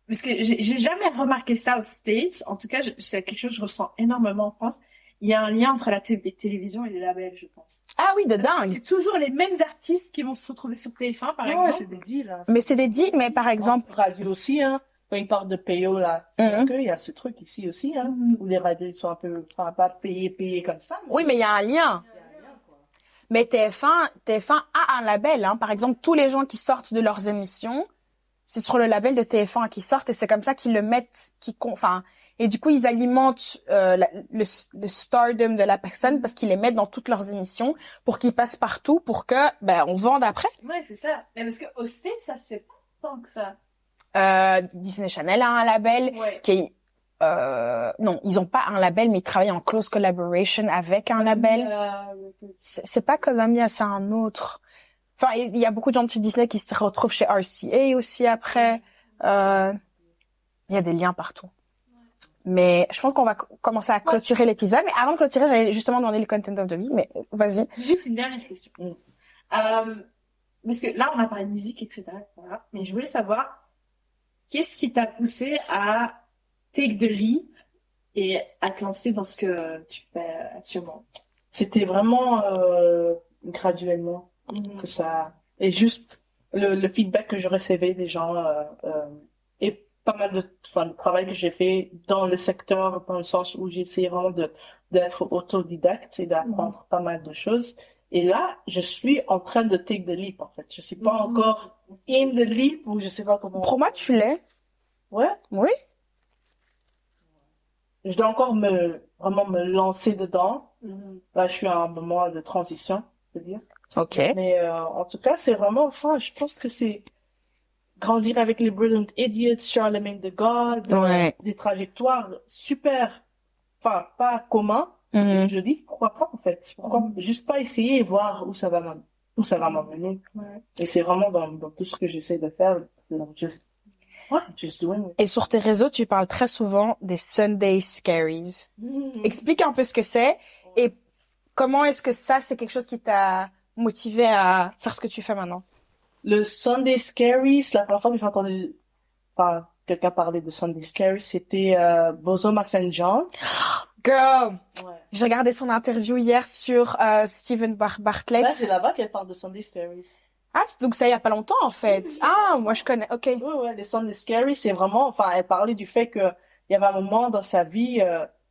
parce que j'ai jamais remarqué ça aux States. En tout cas, c'est quelque chose que je ressens énormément en France. Il y a un lien entre la télévision et les labels, je pense.
Ah oui, de dingue.
C'est toujours les mêmes artistes qui vont se retrouver sur TF1, par
Ouais,
exemple.
c'est des deals, hein.
Mais c'est des deals, mais par exemple...
Radio aussi, hein. Quand ils parlent de payo, là. Parce qu'il y a ce truc ici aussi, hein. Où les radios sont un peu, enfin, pas payés comme ça.
Oui, mais il y a un lien. Mais TF1 a un label, hein. Par exemple, tous les gens qui sortent de leurs émissions, c'est sur le label de TF1 qui sortent et c'est comme ça qu'ils le mettent, et du coup, ils alimentent le stardom de la personne parce qu'ils les mettent dans toutes leurs émissions pour qu'ils passent partout pour que on vende après.
Ouais, c'est ça. Mais parce que aux States, ça se fait pas tant que ça.
Disney Channel a un label qui est non, ils ont pas un label mais ils travaillent en close collaboration avec un label. C'est pas Columbia, c'est un autre. Enfin, il y a beaucoup de gens de chez Disney qui se retrouvent chez RCA aussi après. Il y a des liens partout. Mais je pense qu'on va commencer à clôturer l'épisode. Mais avant de clôturer, j'allais justement demander le content of the week. Mais vas-y.
Juste une dernière question. Parce que là, on a parlé de musique, etc. Voilà. Mais je voulais savoir, qu'est-ce qui t'a poussé à take the leap et à te lancer dans ce que tu fais actuellement?
C'était vraiment graduellement que ça... Et juste le feedback que je recevais des gens et pas mal de travail que j'ai fait dans le secteur, dans le sens où j'ai essayé vraiment d'être autodidacte et d'apprendre pas mal de choses. Et là, je suis en train de take the leap, en fait. Je suis pas encore in the leap ou je sais pas comment...
Pour moi, tu l'es.
Ouais.
Oui.
Je dois encore vraiment me lancer dedans. Là, je suis à un moment de transition, je veux dire.
Ok.
Mais en tout cas, c'est vraiment, enfin, je pense que c'est grandir avec les Brilliant Idiots, Charlemagne the God, des trajectoires super, enfin, pas communs. Je dis, pourquoi pas, en fait? Pourquoi juste pas essayer et voir où ça va m'emmener. Et c'est vraiment dans tout ce que j'essaie de faire, just doing it.
Et sur tes réseaux, tu parles très souvent des Sunday Scaries. Explique un peu ce que c'est et comment est-ce que ça, c'est quelque chose qui t'a motivé à faire ce que tu fais maintenant?
Le Sunday Scaries, la première fois que j'ai entendu quelqu'un parler de Sunday Scaries, c'était Bozoma St. John.
Girl!
Ouais.
J'ai regardé son interview hier sur Stephen Bartlett.
Là, c'est là-bas qu'elle parle de Sunday Scaries.
Ah, donc ça il y a pas longtemps en fait. Ah, moi je connais. OK.
Ouais, les Sunday Scaries, c'est vraiment, enfin, elle parlait du fait que il y avait un moment dans sa vie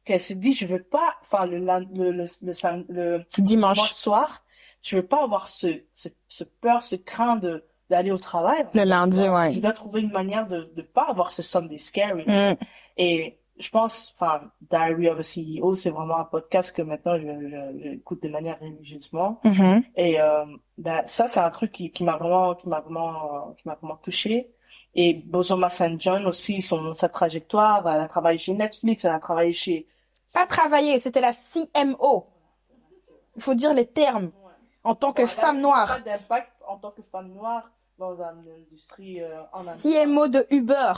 qu'elle s'est dit, je veux pas, enfin, le
Dimanche
soir, je veux pas avoir ce peur, ce craint d'aller au travail.
Le lundi, ouais.
Je dois trouver une manière de pas avoir ce Sunday Scaries. Et je pense, enfin, Diary of a CEO, c'est vraiment un podcast que maintenant j'écoute de manière religieusement. Et ça, c'est un truc qui m'a vraiment touché. Et Bozoma St. John aussi, sa trajectoire, elle a travaillé chez Netflix, elle a travaillé chez...
Pas travailler, c'était la CMO. Il faut dire les termes. En tant que femme noire.
Pas d'impact en tant que femme noire dans une industrie en
CMO de Uber.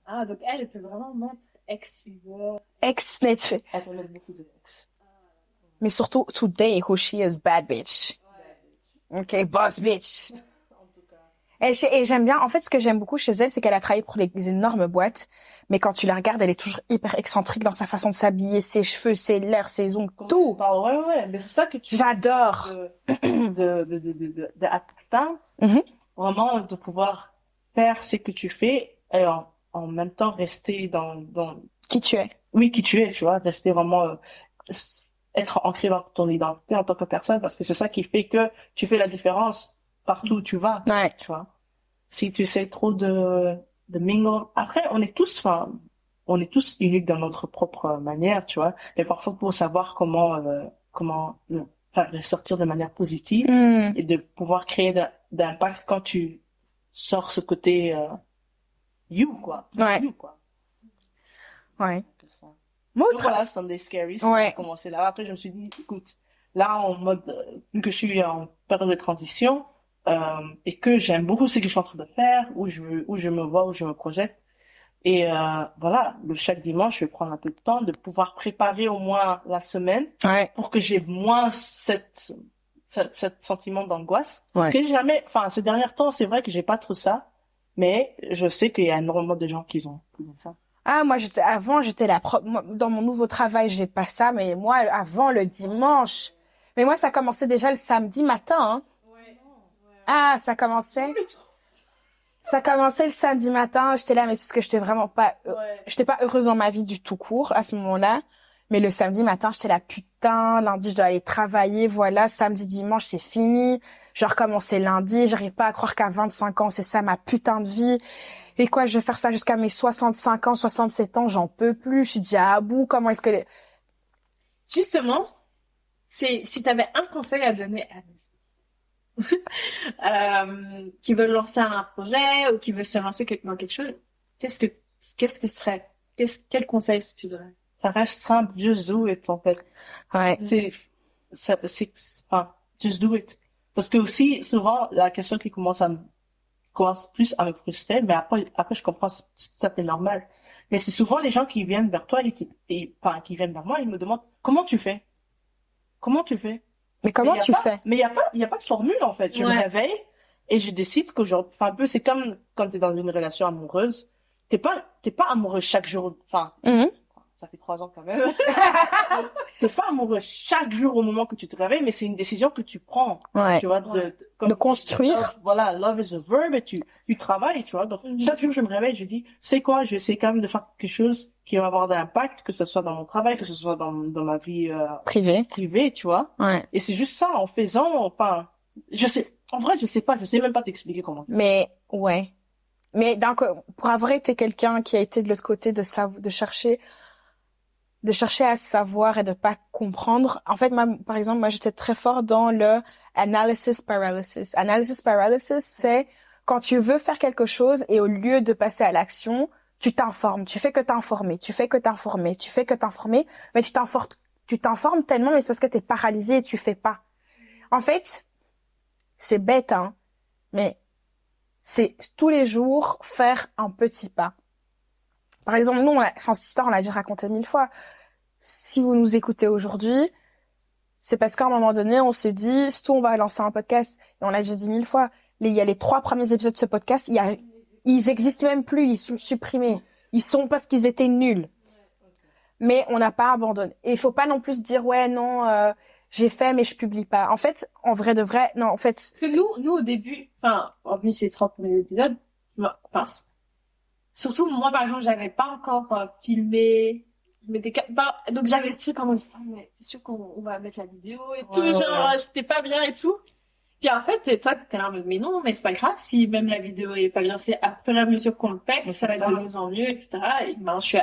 Ah, donc elle peut vraiment mettre ex-Uber.
Ex-Netflix.
Elle peut mettre beaucoup d'ex.
Mais surtout, today, who she is, bad bitch. Ok, boss bitch.
En tout cas.
Et j'aime bien, en fait, ce que j'aime beaucoup chez elle, c'est qu'elle a travaillé pour les énormes boîtes, mais quand tu la regardes, elle est toujours hyper excentrique dans sa façon de s'habiller, ses cheveux, ses lèvres, ses ongles, tout.
Ouais, mais c'est ça que tu...
J'adore.
De atteindre,
Mhm.
vraiment de pouvoir faire ce que tu fais et en même temps rester dans
Qui tu es.
oui qui tu es, tu vois, rester vraiment être ancré dans ton identité en tant que personne, parce que c'est ça qui fait que tu fais la différence partout où tu vas,
Ouais.
tu vois. Si tu essaies trop de mingle, après on est tous uniques dans notre propre manière, tu vois, mais parfois pour savoir comment le faire ressortir de manière positive
Hmm.
et de pouvoir créer d'impact quand tu sors ce côté you quoi.
Ouais.
You quoi.
Ouais.
Que ça.
Moi,
Donc voilà, Sunday Scary,
Ouais.
ça a commencé là. Après je me suis dit écoute, là en mode vu que je suis en période de transition et que j'aime beaucoup ce que je suis en train de faire, où je me vois, où je me projette. Et voilà, chaque dimanche, je vais prendre un peu de temps de pouvoir préparer au moins la semaine
Ouais.
pour que j'ai moins cette sentiment d'angoisse.
Ouais.
Que jamais, enfin, ces derniers temps, c'est vrai que j'ai pas trop ça, mais je sais qu'il y a énormément de gens qui ont ça.
Ah, moi, j'étais moi, dans mon nouveau travail, j'ai pas ça, mais moi, avant le dimanche. Mais moi, ça commençait déjà le samedi matin, hein. Ah, ça commençait le samedi matin. J'étais là, mais c'est parce que j'étais vraiment pas, j'étais pas heureuse dans ma vie du tout court à ce moment-là. Mais le samedi matin, j'étais là, putain, lundi, je dois aller travailler, voilà, samedi, dimanche, c'est fini. Je recommençais lundi, j'arrive pas à croire qu'à 25 ans, c'est ça ma putain de vie. Et quoi, je vais faire ça jusqu'à mes 65 ans, 67 ans, j'en peux plus, je suis déjà à bout, comment est-ce que...
Justement, si t'avais un conseil à donner à nous, qui veulent lancer un projet ou qui veulent se lancer dans quelque chose, qu'est-ce que serait, quel conseil est-ce que tu donnerais?
Ça reste simple, just do it, en fait.
Ouais.
Enfin, just do it. Parce que aussi, souvent, la question qui commence plus à me frustrer, mais après, je comprends, c'est tout à fait normal. Mais c'est souvent les gens qui viennent vers toi enfin, qui viennent vers moi, ils me demandent, comment tu fais? Comment tu fais?
Mais comment tu fais?
Mais il y a pas de formule, en fait. Je me réveille et je décide qu'aujourd'hui, enfin, un peu, c'est comme quand t'es dans une relation amoureuse. T'es pas amoureux chaque jour, enfin, ça fait 3 ans quand même. T'es pas amoureux chaque jour au moment que tu te réveilles, mais c'est une décision que tu prends.
Ouais.
Tu vois,
De construire.
Voilà, love is a verb et tu travailles, tu vois. Donc, chaque jour, je me réveille, je dis, c'est quoi, je vais essayer quand même de faire quelque chose qui va avoir d'impact, que ce soit dans mon travail, que ce soit dans ma vie, privée, tu vois.
Ouais.
Et c'est juste ça, en faisant, enfin, en vrai, je sais même pas t'expliquer comment.
Mais, ouais. Mais donc, pour avoir été quelqu'un qui a été de l'autre côté de chercher à savoir et de pas comprendre. En fait, par exemple, moi, j'étais très fort dans le analysis paralysis. Analysis paralysis, c'est quand tu veux faire quelque chose et au lieu de passer à l'action, tu t'informes. Tu fais que t'informer. Mais tu t'informes tellement, mais c'est parce que t'es paralysé et tu fais pas. En fait, c'est bête, hein, mais c'est tous les jours faire un petit pas. Par exemple, nous, cette histoire, on l'a déjà racontée 1000 fois. Si vous nous écoutez aujourd'hui, c'est parce qu'à un moment donné, on s'est dit, on va lancer un podcast. Et on l'a déjà dit 1000 fois. Il y a les 3 premiers épisodes de ce podcast, ils existent même plus, ils sont supprimés. Ils sont parce qu'ils étaient nuls. Mais on n'a pas abandonné. Et il faut pas non plus se dire, ouais, non, j'ai fait, mais je publie pas. En fait, en vrai de vrai, non, en fait.
Parce que nous, au début, enfin, hormis ces 3 premiers épisodes, enfin, surtout, moi, par exemple, j'avais pas encore filmé, donc j'avais ce truc en mode, mais c'est sûr qu'on va mettre la vidéo et tout, j'étais pas bien et tout. Puis en fait, toi, t'es là en mode, mais non, mais c'est pas grave, si même la vidéo est pas bien, c'est à fur et à mesure qu'on le fait, ça va être de mieux en mieux, etc. Et maintenant, je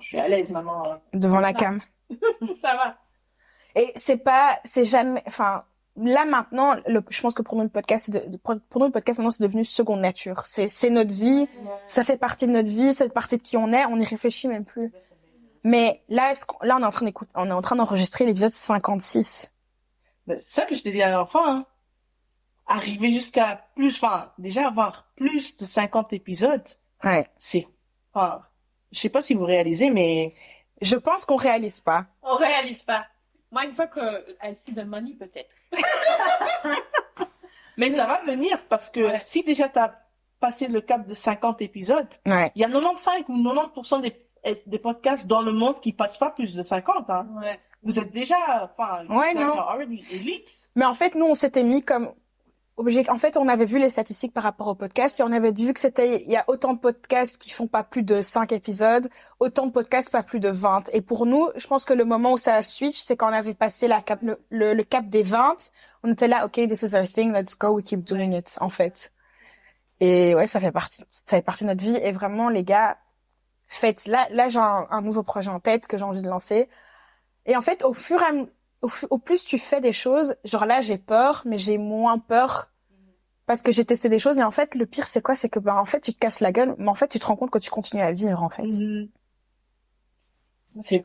suis à l'aise maintenant.
Devant la cam.
Ça va.
Et c'est jamais, enfin, là maintenant, je pense que pour nous le podcast, pour nous le podcast maintenant c'est devenu seconde nature. C'est notre vie, ça fait partie de notre vie, ça fait partie de qui on est. On n'y réfléchit même plus. Mais là, là on est en train d'écouter, on est en train d'enregistrer l'épisode 56.
Ben, c'est ça que je t'ai dit à l'enfant, hein. Arriver jusqu'à plus, enfin, déjà avoir plus de 50 épisodes,
Ouais.
Enfin, je sais pas si vous réalisez, mais
Je pense qu'on réalise pas.
On réalise pas. Moi, une fois que I see the money, peut-être.
ça va venir parce que
Ouais.
si déjà t'as passé le cap de 50 épisodes,
Ouais.
il y a 95 ou 90% des podcasts dans le monde qui passent pas plus de 50, hein.
Ouais.
Vous êtes déjà, enfin,
Ouais,
you guys
non.
are already elite.
Mais en fait, nous, on s'était mis comme objet. En fait, on avait vu les statistiques par rapport au podcast et on avait vu que il y a autant de podcasts qui font pas plus de 5 épisodes, autant de podcasts pas plus de 20. Et pour nous, je pense que le moment où ça a switch, c'est quand on avait passé le cap des 20. On était là, OK, this is our thing, let's go, we keep doing it, en fait. Et ouais, ça fait partie de notre vie. Et vraiment, les gars, faites, là, j'ai un nouveau projet en tête que j'ai envie de lancer. Et en fait, au plus tu fais des choses, genre là, j'ai peur, mais j'ai moins peur parce que j'ai testé des choses. Et en fait, le pire, c'est quoi? C'est que, ben, en fait, tu te casses la gueule, mais en fait, tu te rends compte que tu continues à vivre, en fait.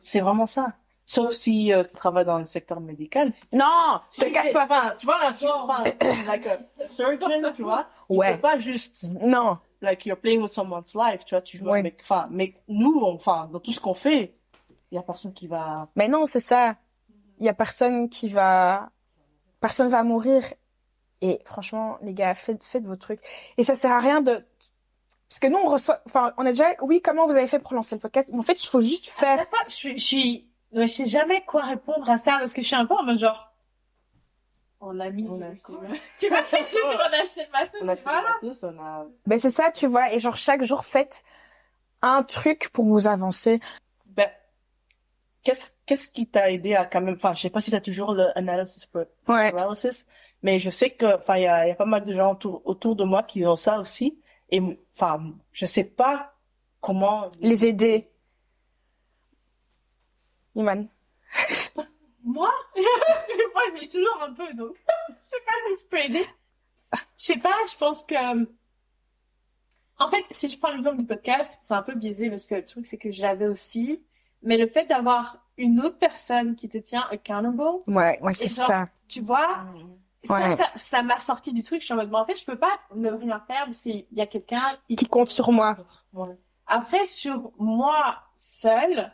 C'est vraiment ça. Sauf si tu travailles dans le secteur médical.
Non,
Tu
te casse pas.
Enfin, tu vois, enfin, like a surgeon, tu vois.
Ouais.
Il peut pas juste,
Non.
like, you're playing with someone's life, tu vois, tu joues
Ouais.
avec, enfin, mais nous, enfin, dans tout ce qu'on fait, il y a personne qui va.
Mais non, c'est ça. Il y a personne va mourir. Et franchement, les gars, faites vos trucs. Et ça sert à rien parce que nous, on a déjà, oui, comment vous avez fait pour lancer le podcast? Mais en fait, il faut juste faire.
Je sais jamais quoi répondre à ça parce que je suis un peu en mode genre, on a mis, tu vas s'acheter, on a acheté le matos,
On a fait
voilà.
des matos, on a.
Ben, c'est ça, tu vois. Et genre, chaque jour, faites un truc pour vous avancer.
Ben, qu'est-ce qui t'a aidé à quand même, enfin, je sais pas si t'as toujours le analysis
Ouais.
paralysis, mais je sais que, enfin, il y a pas mal de gens autour de moi qui ont ça aussi. Et, enfin, je sais pas comment.
Les aider. Iman.
Moi, moi, je l'ai toujours un peu, donc je sais pas si je peux aider. Je sais pas, je pense que, en fait, si je prends l'exemple du podcast, c'est un peu biaisé parce que le truc, c'est que je l'avais aussi, mais le fait d'avoir une autre personne qui te tient accountable,
Ouais, c'est
Et genre,
ça.
tu vois,
Ouais.
ça m'a sorti du truc. Je suis en mode, bon, en fait, je peux pas ne rien faire parce qu'il y a quelqu'un
Qui compte sur moi.
Ouais.
Après, sur moi seule,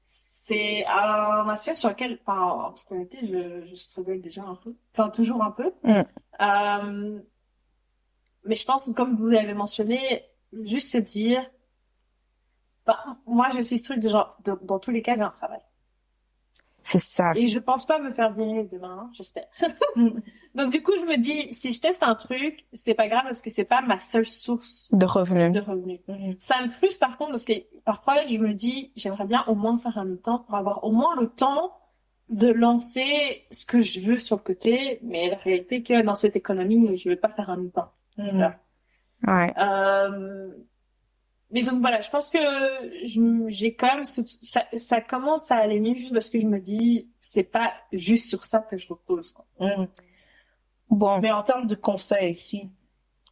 c'est un aspect sur lequel, enfin, en toute honnêteté, je struggle déjà un peu. Enfin, toujours un peu. Mais je pense que comme vous l'avez mentionné, juste se dire, bah, moi, j'ai aussi ce truc de genre, dans tous les cas, j'ai un travail.
C'est ça.
Et je pense pas me faire virer demain, hein, j'espère. Donc, du coup, je me dis, si je teste un truc, c'est pas grave parce que c'est pas ma seule source
De revenus.
de revenus. Ça me frustre par contre parce que parfois je me dis j'aimerais bien au moins faire un mi-temps pour avoir au moins le temps de lancer ce que je veux sur le côté, mais la réalité est que dans cette économie je vais pas faire un mi-temps.
Ouais.
Mais donc voilà, je pense que j'ai quand même ça commence à aller mieux juste parce que je me dis c'est pas juste sur ça que je repose, quoi.
Bon.
Mais en termes de conseils, si,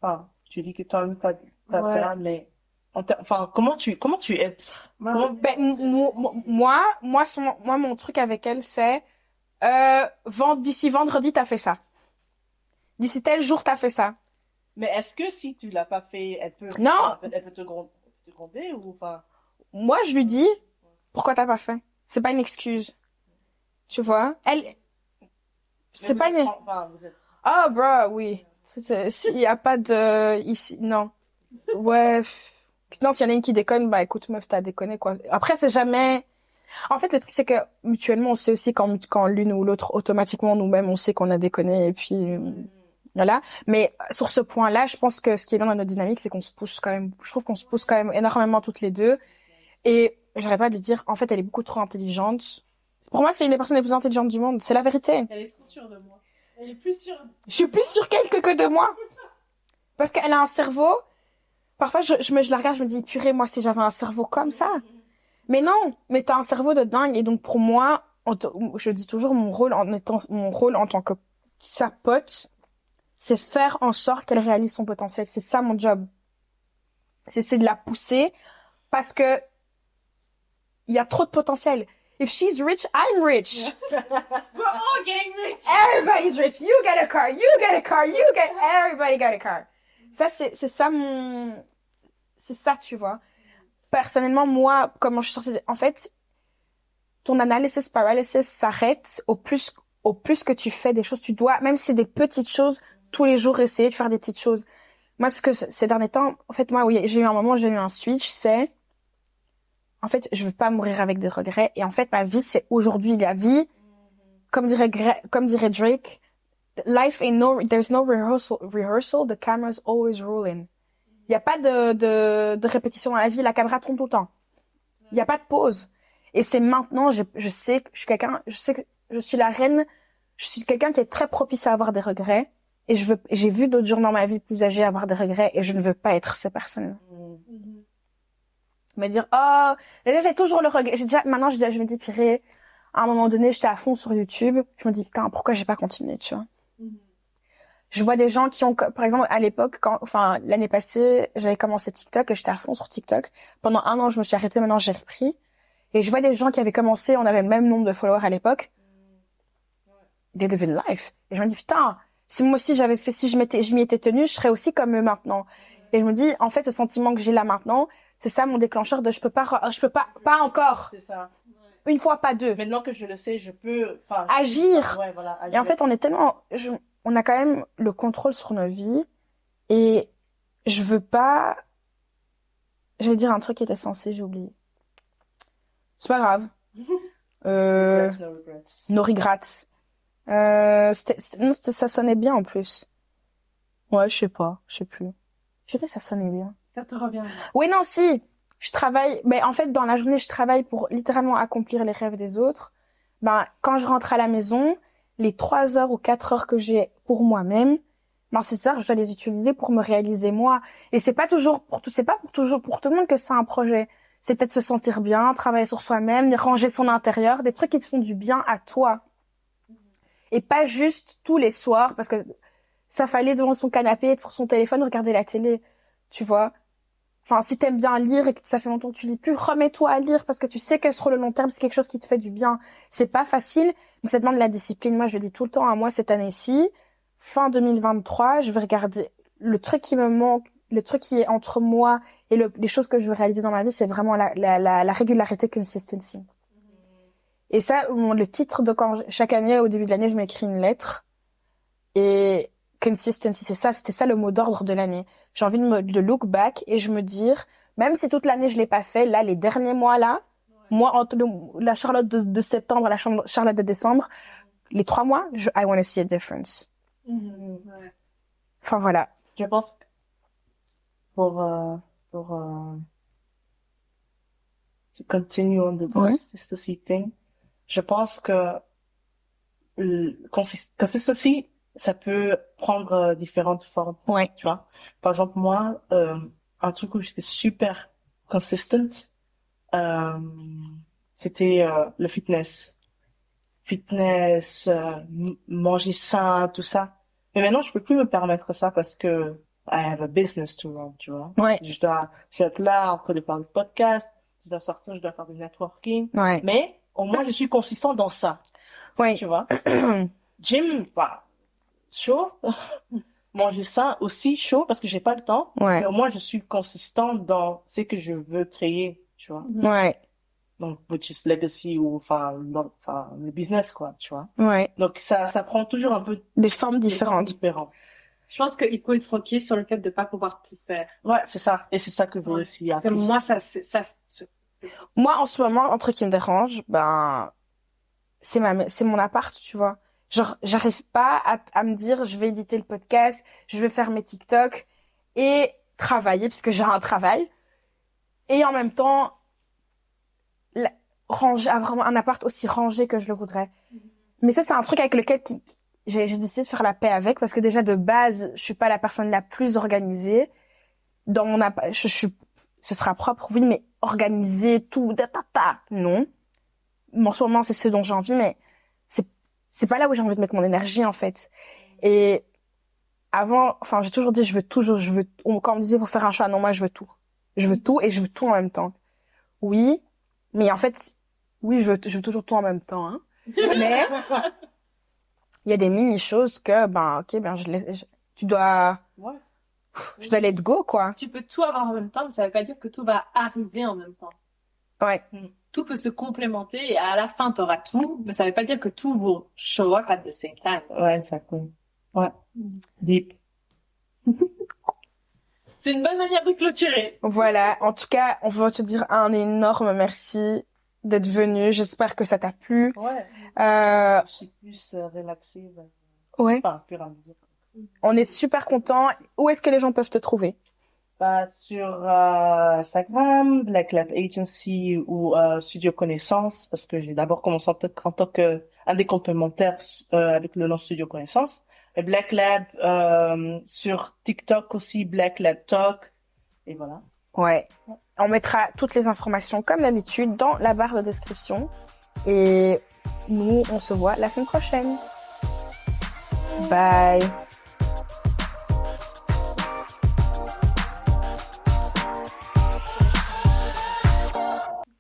enfin, tu dis que toi-même t'as
Ouais.
ça, mais enfin, comment tu aides?
Ben, moi, mon truc avec elle, c'est, d'ici vendredi, t'as fait ça. D'ici tel jour, t'as fait ça.
Mais est-ce que si tu l'as pas fait, elle peut
Non.
elle peut te gronder ou enfin?
Moi, je lui dis, pourquoi t'as pas fait? C'est pas une excuse. Tu vois? C'est pas une...
Enfin, vous êtes.
Ah, bro, oui. S'il y a pas de, ici, non. Ouais. Non, s'il y en a une qui déconne, bah, écoute, meuf, t'as déconné, quoi. Après, c'est jamais, en fait, le truc, c'est que, mutuellement, on sait aussi quand l'une ou l'autre, automatiquement, nous-mêmes, on sait qu'on a déconné, et puis, voilà. Mais, sur ce point-là, je pense que ce qui est bien dans notre dynamique, c'est qu'on se pousse quand même, je trouve qu'on se pousse quand même énormément toutes les deux. Et, j'arrête pas de lui dire, en fait, elle est beaucoup trop intelligente. Pour moi, c'est une des personnes les plus intelligentes du monde. C'est la vérité.
Elle est trop sûre de moi. Elle est plus sûre.
Je suis plus sûre qu'elle que de moi. Parce qu'elle a un cerveau. Parfois, je la regarde, je me dis, purée, moi, si j'avais un cerveau comme ça. Mais non, mais t'as un cerveau de dingue. Et donc, pour moi, je dis toujours mon rôle en tant que sa pote, c'est faire en sorte qu'elle réalise son potentiel. C'est ça mon job. C'est de la pousser parce que il y a trop de potentiel. If she's rich, I'm rich.
We're all getting rich.
Everybody's rich. You get a car, you get a car, everybody got a car. Ça, c'est ça c'est ça, tu vois. Personnellement, moi, comment je suis sortie, en fait, ton analysis paralysis s'arrête au plus que tu fais des choses. Tu dois, même si c'est des petites choses, tous les jours essayer de faire des petites choses. Moi, ces derniers temps, en fait, moi, oui, j'ai eu un switch, en fait, je veux pas mourir avec des regrets. Et en fait, ma vie, c'est aujourd'hui la vie. Comme dirait Drake, life ain't there's no rehearsal, the camera's always rolling. Il y a pas de répétition dans la vie, la caméra tourne tout le temps. Il y a pas de pause. Et c'est maintenant, je sais que je suis la reine, je suis quelqu'un qui est très propice à avoir des regrets. Et j'ai vu d'autres gens dans ma vie plus âgés avoir des regrets et je ne veux pas être ces personnes. Me dire, oh, déjà, j'ai toujours le regret. Maintenant, je me dis, purée, à un moment donné, j'étais à fond sur YouTube. Je me dis, putain, pourquoi j'ai pas continué, tu vois? Je vois des gens qui ont, par exemple, à l'époque, l'année passée, j'avais commencé TikTok et j'étais à fond sur TikTok. Pendant 1 an, je me suis arrêtée, maintenant j'ai repris. Et je vois des gens qui avaient commencé, on avait le même nombre de followers à l'époque. They live in life. Et je me dis, putain, si moi aussi je m'y étais tenue, je serais aussi comme eux maintenant. Et je me dis, en fait, le sentiment que j'ai là maintenant, c'est ça mon déclencheur de je peux pas encore.
C'est ça.
Une fois, pas deux.
Maintenant que je le sais, je peux,
agir.
Ouais, voilà, agir.
Et en fait, on a quand même le contrôle sur nos vies. Et je veux pas, je vais dire un truc qui était censé, j'ai oublié. C'est pas grave.
No regrets.
No regrets. Ça sonnait bien en plus. Ouais, je sais plus. Je dirais que ça sonnait bien.
Ça te revient.
Oui, non, si. Je travaille, mais en fait, dans la journée, je travaille pour littéralement accomplir les rêves des autres. Quand je rentre à la maison, les 3 heures ou 4 heures que j'ai pour moi-même, c'est ça, je dois les utiliser pour me réaliser moi. Et c'est pas pour tout le monde que c'est un projet. C'est peut-être se sentir bien, travailler sur soi-même, ranger son intérieur, des trucs qui te font du bien à toi. Et pas juste tous les soirs, parce que ça fallait devant son canapé, être sur son téléphone, regarder la télé, tu vois. Enfin, si t'aimes bien lire et que ça fait longtemps que tu lis plus, remets-toi à lire parce que tu sais que sur le long terme, c'est quelque chose qui te fait du bien. C'est pas facile, mais ça demande de la discipline. Moi, je le dis tout le temps à moi cette année-ci. Fin 2023, je vais regarder le truc qui me manque, le truc qui est entre moi et les choses que je veux réaliser dans ma vie, c'est vraiment la régularité, consistency. Et ça, le titre de chaque année, au début de l'année, je m'écris une lettre. Et consistency, c'était ça le mot d'ordre de l'année. J'ai envie de look back et je me dire, même si toute l'année je l'ai pas fait, là, les derniers mois là, moi, entre la Charlotte de septembre et la Charlotte de décembre, les 3 mois, I want to see a difference.
Ouais.
Enfin, voilà.
Je pense que pour to continue on the consistency thing, je pense que consistency, ça peut prendre différentes formes.
Ouais.
Tu vois. Par exemple, moi, un truc où j'étais super consistent, c'était le fitness. Manger sain, tout ça. Mais maintenant, je peux plus me permettre ça parce que I have a business to run, tu vois.
Ouais.
Je dois être là en train de faire le podcast, je dois sortir, je dois faire du networking.
Ouais.
Mais au moins, je suis consistant dans ça.
Ouais.
Tu vois. Gym, chaud. Manger ça aussi chaud parce que j'ai pas le temps.
Ouais.
Mais au moins, je suis consistant dans ce que je veux créer, tu vois.
Ouais.
Donc, which is legacy ou, le business, quoi, tu vois.
Ouais.
Donc, ça prend toujours un peu
Des formes différentes.
Je pense qu'il faut être ok sur le fait de pas pouvoir tout faire.
Ouais, c'est ça. Et c'est ça que je veux aussi
Parce que moi,
Moi, en ce moment, un truc qui me dérange, c'est mon appart, tu vois. Genre, j'arrive pas à me dire, je vais éditer le podcast, je vais faire mes TikTok et travailler, puisque j'ai un travail. Et en même temps, vraiment un appart aussi rangé que je le voudrais. Mais ça, c'est un truc avec lequel j'ai décidé de faire la paix avec, parce que déjà, de base, je suis pas la personne la plus organisée. Dans mon appart, ce sera propre, oui, mais organisé, tout, non. En ce moment, c'est ce dont j'ai envie, mais c'est pas là où j'ai envie de mettre mon énergie, en fait. Et avant, enfin, j'ai toujours dit, quand on me disait pour faire un choix, non, moi, je veux tout. Je veux tout et je veux tout en même temps. Oui, mais en fait, oui, je veux toujours tout en même temps, hein. Mais, il y a des mini-choses que, ok, tu dois,
Ouais.
je dois let go, quoi.
Tu peux tout avoir en même temps, mais ça veut pas dire que tout va arriver en même temps.
Ouais.
Tout peut se complémenter et à la fin, t'auras tout, mais ça veut pas dire que tout will show up at the same time.
Ouais, exactement. Ouais. Deep.
C'est une bonne manière de clôturer.
Voilà. En tout cas, on veut te dire un énorme merci d'être venu. J'espère que ça t'a plu.
Ouais.
Euh,
Je suis plus relaxée.
ouais.
Enfin, plus rapide.
On est super contents. Où est-ce que les gens peuvent te trouver?
Sur Instagram, Black Lab Agency ou Studio Connaissance, parce que j'ai d'abord commencé en tant que un des complémentaires avec le nom Studio Connaissance. Et Black Lab sur TikTok aussi, Black Lab Talk. Et voilà.
Ouais. On mettra toutes les informations comme d'habitude dans la barre de description. Et nous, on se voit la semaine prochaine. Bye.